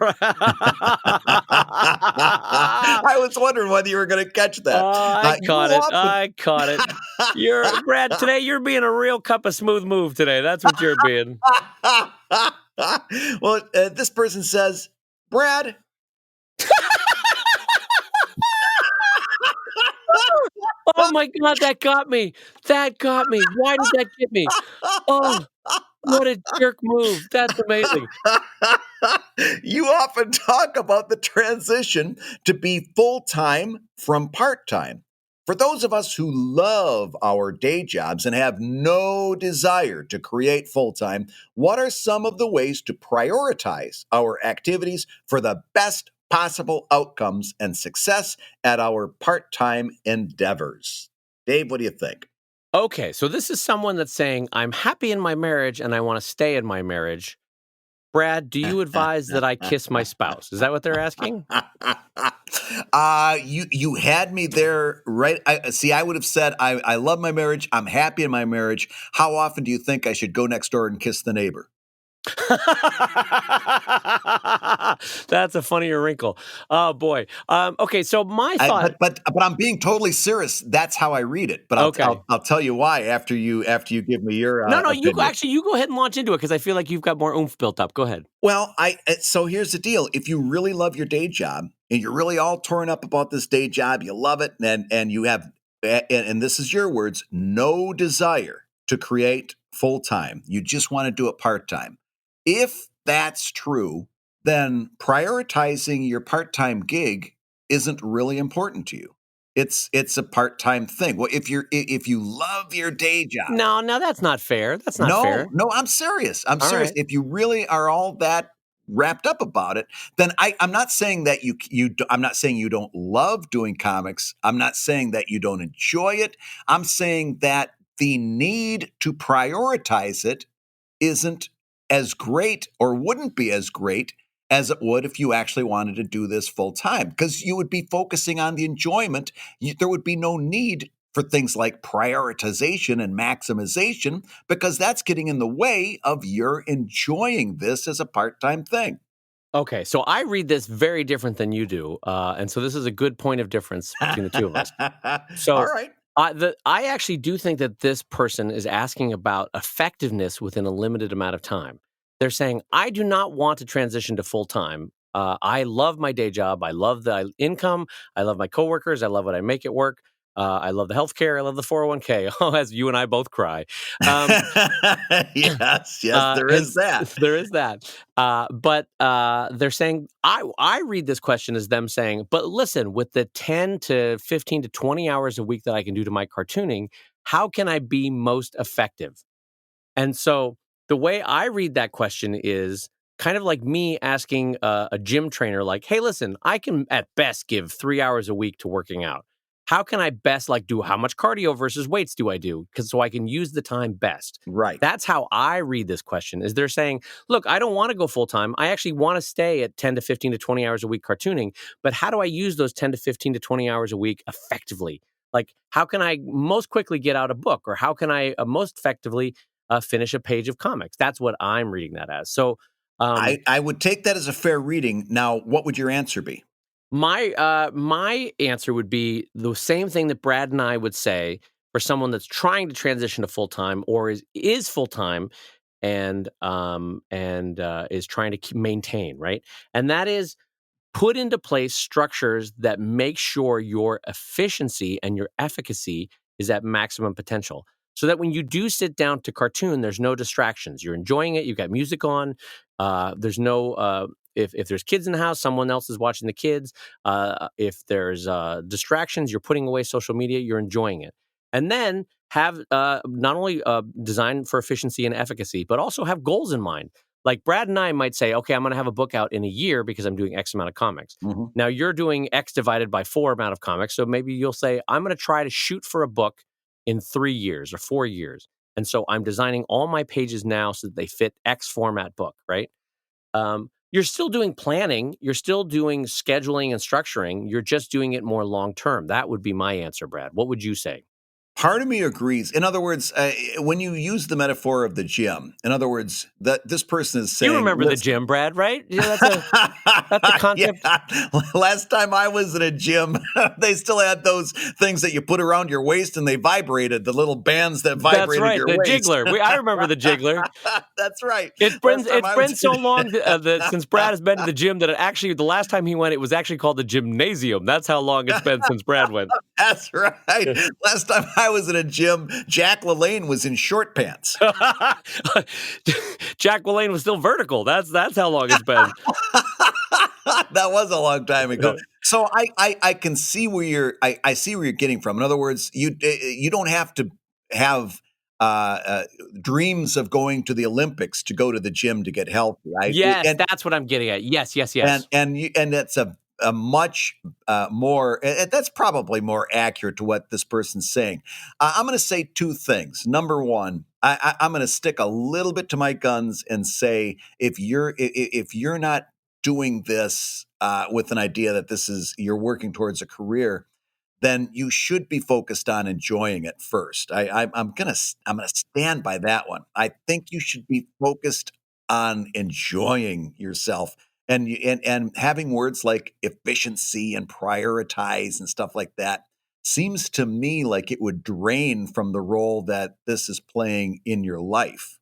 I was wondering whether you were going to catch that. I caught it. Brad, today you're being a real cup of smooth move today. That's what you're being. Well, this person says, Brad. Oh my God, that got me. Why did that get me? Oh, what a jerk move. That's amazing. You often talk about the transition to be full-time from part-time. For those of us who love our day jobs and have no desire to create full-time, what are some of the ways to prioritize our activities for the best possible outcomes and success at our part-time endeavors? Dave, what do you think? Okay, so this is someone that's saying, I'm happy in my marriage and I want to stay in my marriage. Brad, do you advise that I kiss my spouse? Is that what they're asking? You had me there, right? I would have said, I love my marriage. I'm happy in my marriage. How often do you think I should go next door and kiss the neighbor? That's a funnier wrinkle. Oh boy. Okay, so my thought, but I'm being totally serious. That's how I read it. But I'll tell you why after you give me your no. opinion. You go ahead and launch into it because I feel like you've got more oomph built up. Go ahead. Well, so here's the deal. If you really love your day job and you're really all torn up about this day job, you love it, and you have, and this is your words, no desire to create full time. You just want to do it part time. If that's true, then prioritizing your part-time gig isn't really important to you. It's a part-time thing. Well, if you love your day job. No, that's not fair. That's not fair. No, I'm serious. I'm All serious. right. If you really are all that wrapped up about it, then I'm not saying that I'm not saying you don't love doing comics. I'm not saying that you don't enjoy it. I'm saying that the need to prioritize it isn't as great, or wouldn't be as great as it would if you actually wanted to do this full time, because you would be focusing on the enjoyment. There would be no need for things like prioritization and maximization, because that's getting in the way of your enjoying this as a part-time thing. Okay, so I read this very different than you do, and so this is a good point of difference between the two of us. So, All right. I actually do think that this person is asking about effectiveness within a limited amount of time. They're saying, I do not want to transition to full time. I love my day job. I love the income. I love my coworkers. I love what I make at work. I love the healthcare. I love the 401k. Oh, as you and I both cry. Yes, there is that. There is that. But they're saying, I read this question as them saying, but listen, with the 10 to 15 to 20 hours a week that I can do to my cartooning, how can I be most effective? And so the way I read that question is kind of like me asking a gym trainer, like, hey, listen, I can at best give 3 hours a week to working out. How can I best do how much cardio versus weights do I do? Because so I can use the time best. Right. That's how I read this question is they're saying, look, I don't want to go full time. I actually want to stay at 10 to 15 to 20 hours a week cartooning. But how do I use those 10 to 15 to 20 hours a week effectively? Like, how can I most quickly get out a book? Or how can I most effectively finish a page of comics? That's what I'm reading that as. So I would take that as a fair reading. Now, what would your answer be? my answer would be the same thing that Brad and I would say for someone that's trying to transition to full time or is full time and is trying to maintain, right? And that is put into place structures that make sure your efficiency and your efficacy is at maximum potential. So that when you do sit down to cartoon, there's no distractions. You're enjoying it. You've got music on. There's no if there's kids in the house, someone else is watching the kids. If there's distractions, you're putting away social media. You're enjoying it, and then have not only design for efficiency and efficacy, but also have goals in mind. Like Brad and I might say, okay, I'm going to have a book out in a year because I'm doing X amount of comics. Mm-hmm. Now you're doing X divided by 4 amount of comics. So maybe you'll say, I'm going to try to shoot for a book in 3 years or 4 years. And so I'm designing all my pages now so that they fit X format book, right? You're still doing planning. You're still doing scheduling and structuring. You're just doing it more long term. That would be my answer, Brad. What would you say? Part of me agrees. In other words, when you use the metaphor of the gym, in other words, that this person is saying, you remember the gym, Brad, right? Yeah, that's a concept. Yeah. Last time I was in a gym, they still had those things that you put around your waist and they vibrated, the little bands that vibrated That's right, your the waist. jiggler. I remember the jiggler. That's right. It's been so long since Brad has been to the gym that the last time he went, it was actually called the gymnasium. That's how long it's been since Brad went. That's right. Last time I was in a gym, Jack LaLanne was in short pants. Jack LaLanne was still vertical. That's how long it's been. That was a long time ago. So I can see where I see where you're getting from. In other words, you don't have to have dreams of going to the Olympics to go to the gym to get healthy. Right? Yes, that's what I'm getting at. Yes. And that's a much more. That's probably more accurate to what this person's saying. I'm going to say two things. Number one, I'm going to stick a little bit to my guns and say if you're not doing this with an idea that you're working towards a career, then you should be focused on enjoying it first. I'm gonna stand by that one. I think you should be focused on enjoying yourself and having words like efficiency and prioritize and stuff like that seems to me like it would drain from the role that this is playing in your life,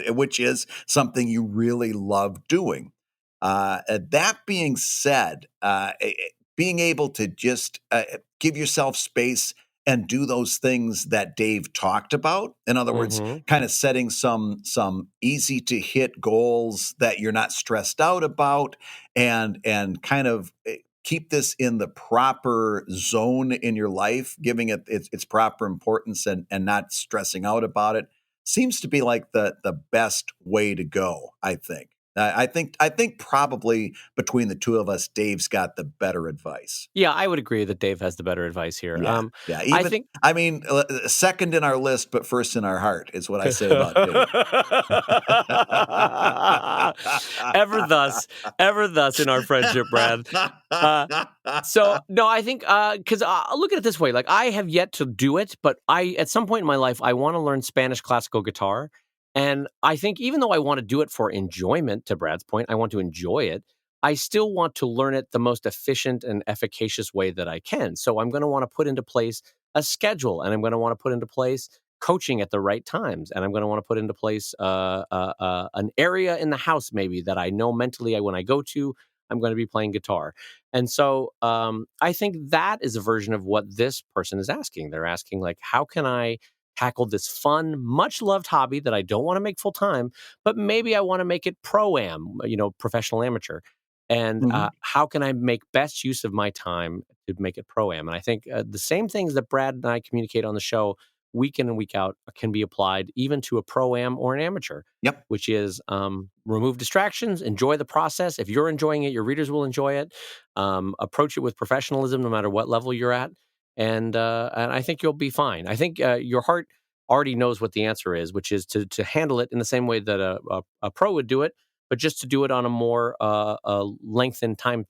which is something you really love doing. That being said, being able to just give yourself space and do those things that Dave talked about. In other words, kind of setting some easy to hit goals that you're not stressed out about, and kind of keep this in the proper zone in your life, giving it its proper importance and not stressing out about it seems to be like the best way to go, I think. I think probably between the two of us, Dave's got the better advice. Yeah, I would agree that Dave has the better advice here. Yeah. I mean, second in our list, but first in our heart is what I say about Dave. ever thus in our friendship, Brad. So no, I think because look at it this way: like I have yet to do it, but at some point in my life, I want to learn Spanish classical guitar. And I think even though I want to do it for enjoyment, to Brad's point, I want to enjoy it, I still want to learn it the most efficient and efficacious way that I can. So I'm going to want to put into place a schedule, and I'm going to want to put into place coaching at the right times, and I'm going to want to put into place an area in the house maybe that I know mentally when I go to, I'm going to be playing guitar. And so I think that is a version of what this person is asking. They're asking, like, how can I tackle this fun, much loved hobby that I don't want to make full time, but maybe I want to make it pro-am, professional amateur. And how can I make best use of my time to make it pro-am? And I think the same things that Brad and I communicate on the show week in and week out can be applied even to a pro-am or an amateur. Yep. Which is remove distractions, enjoy the process. If you're enjoying it, your readers will enjoy it. Approach it with professionalism, no matter what level you're at. And I think you'll be fine. I think your heart already knows what the answer is, which is to handle it in the same way that a pro would do it, but just to do it on a more lengthened time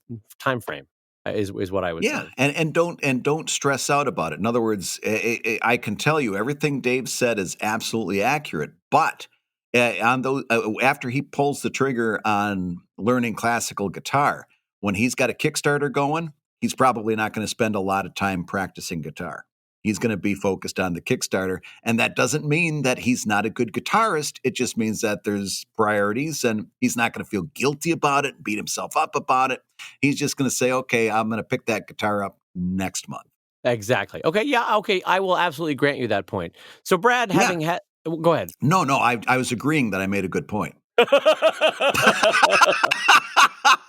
frame. Is what I would say. Yeah, and don't stress out about it. In other words, I can tell you everything Dave said is absolutely accurate. But on those, after he pulls the trigger on learning classical guitar, when he's got a Kickstarter going, he's probably not going to spend a lot of time practicing guitar. He's going to be focused on the Kickstarter, and that doesn't mean that he's not a good guitarist. It just means that there's priorities, and he's not going to feel guilty about it, beat himself up about it. He's just going to say, okay, I'm going to pick that guitar up next month. Exactly. Okay. Yeah. Okay. I will absolutely grant you that point. So, Brad, having had, go ahead. No, I was agreeing that I made a good point.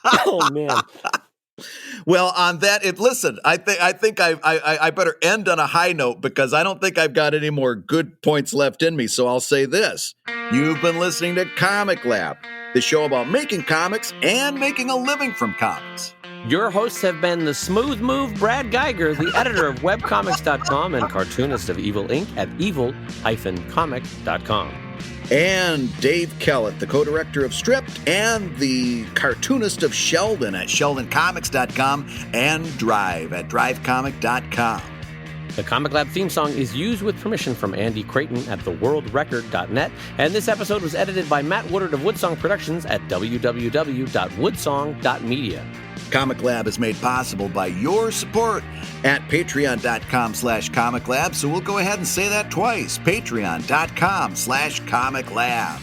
Oh man. Well, on that, listen, I think I better end on a high note because I don't think I've got any more good points left in me. So I'll say this. You've been listening to Comic Lab, the show about making comics and making a living from comics. Your hosts have been the smooth move Brad Geiger, the editor of webcomics.com and cartoonist of Evil Inc. at evil-comic.com. And Dave Kellett, the co-director of Stripped and the cartoonist of Sheldon at sheldoncomics.com and Drive at drivecomic.com. The Comic Lab theme song is used with permission from Andy Creighton at theworldrecord.net, and this episode was edited by Matt Woodard of Woodsong Productions at www.woodsong.media. Comic Lab is made possible by your support at patreon.com/Comic Lab. So we'll go ahead and say that twice. Patreon.com/Comic Lab.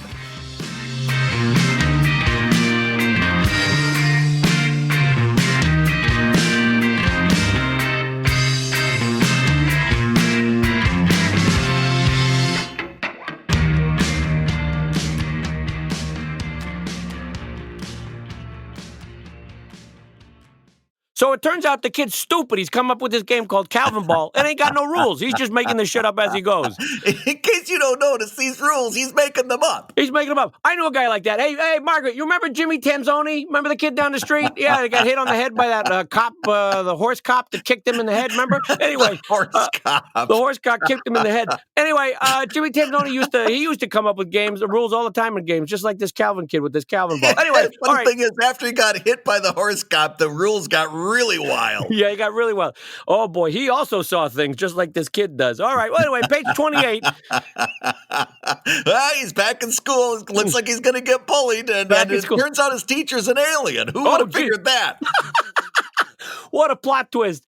So it turns out the kid's stupid. He's come up with this game called Calvin Ball. It ain't got no rules. He's just making this shit up as he goes. In case you don't notice these rules, he's making them up. He's making them up. I knew a guy like that. Hey, Margaret, you remember Jimmy Tanzoni? Remember the kid down the street? Yeah, he got hit on the head by that cop, the horse cop that kicked him in the head. Remember? Anyway, the horse cop kicked him in the head. Anyway, Jimmy Tanzoni used to come up with games, rules all the time in games, just like this Calvin kid with this Calvin Ball. Anyway, the thing is, after he got hit by the horse cop, the rules got really wild. Yeah, he got really wild. Oh, boy. He also saw things just like this kid does. All right. Well, anyway, page 28. He's back in school. It looks like he's going to get bullied. And it turns out his teacher's an alien. Who would have figured that? What a plot twist.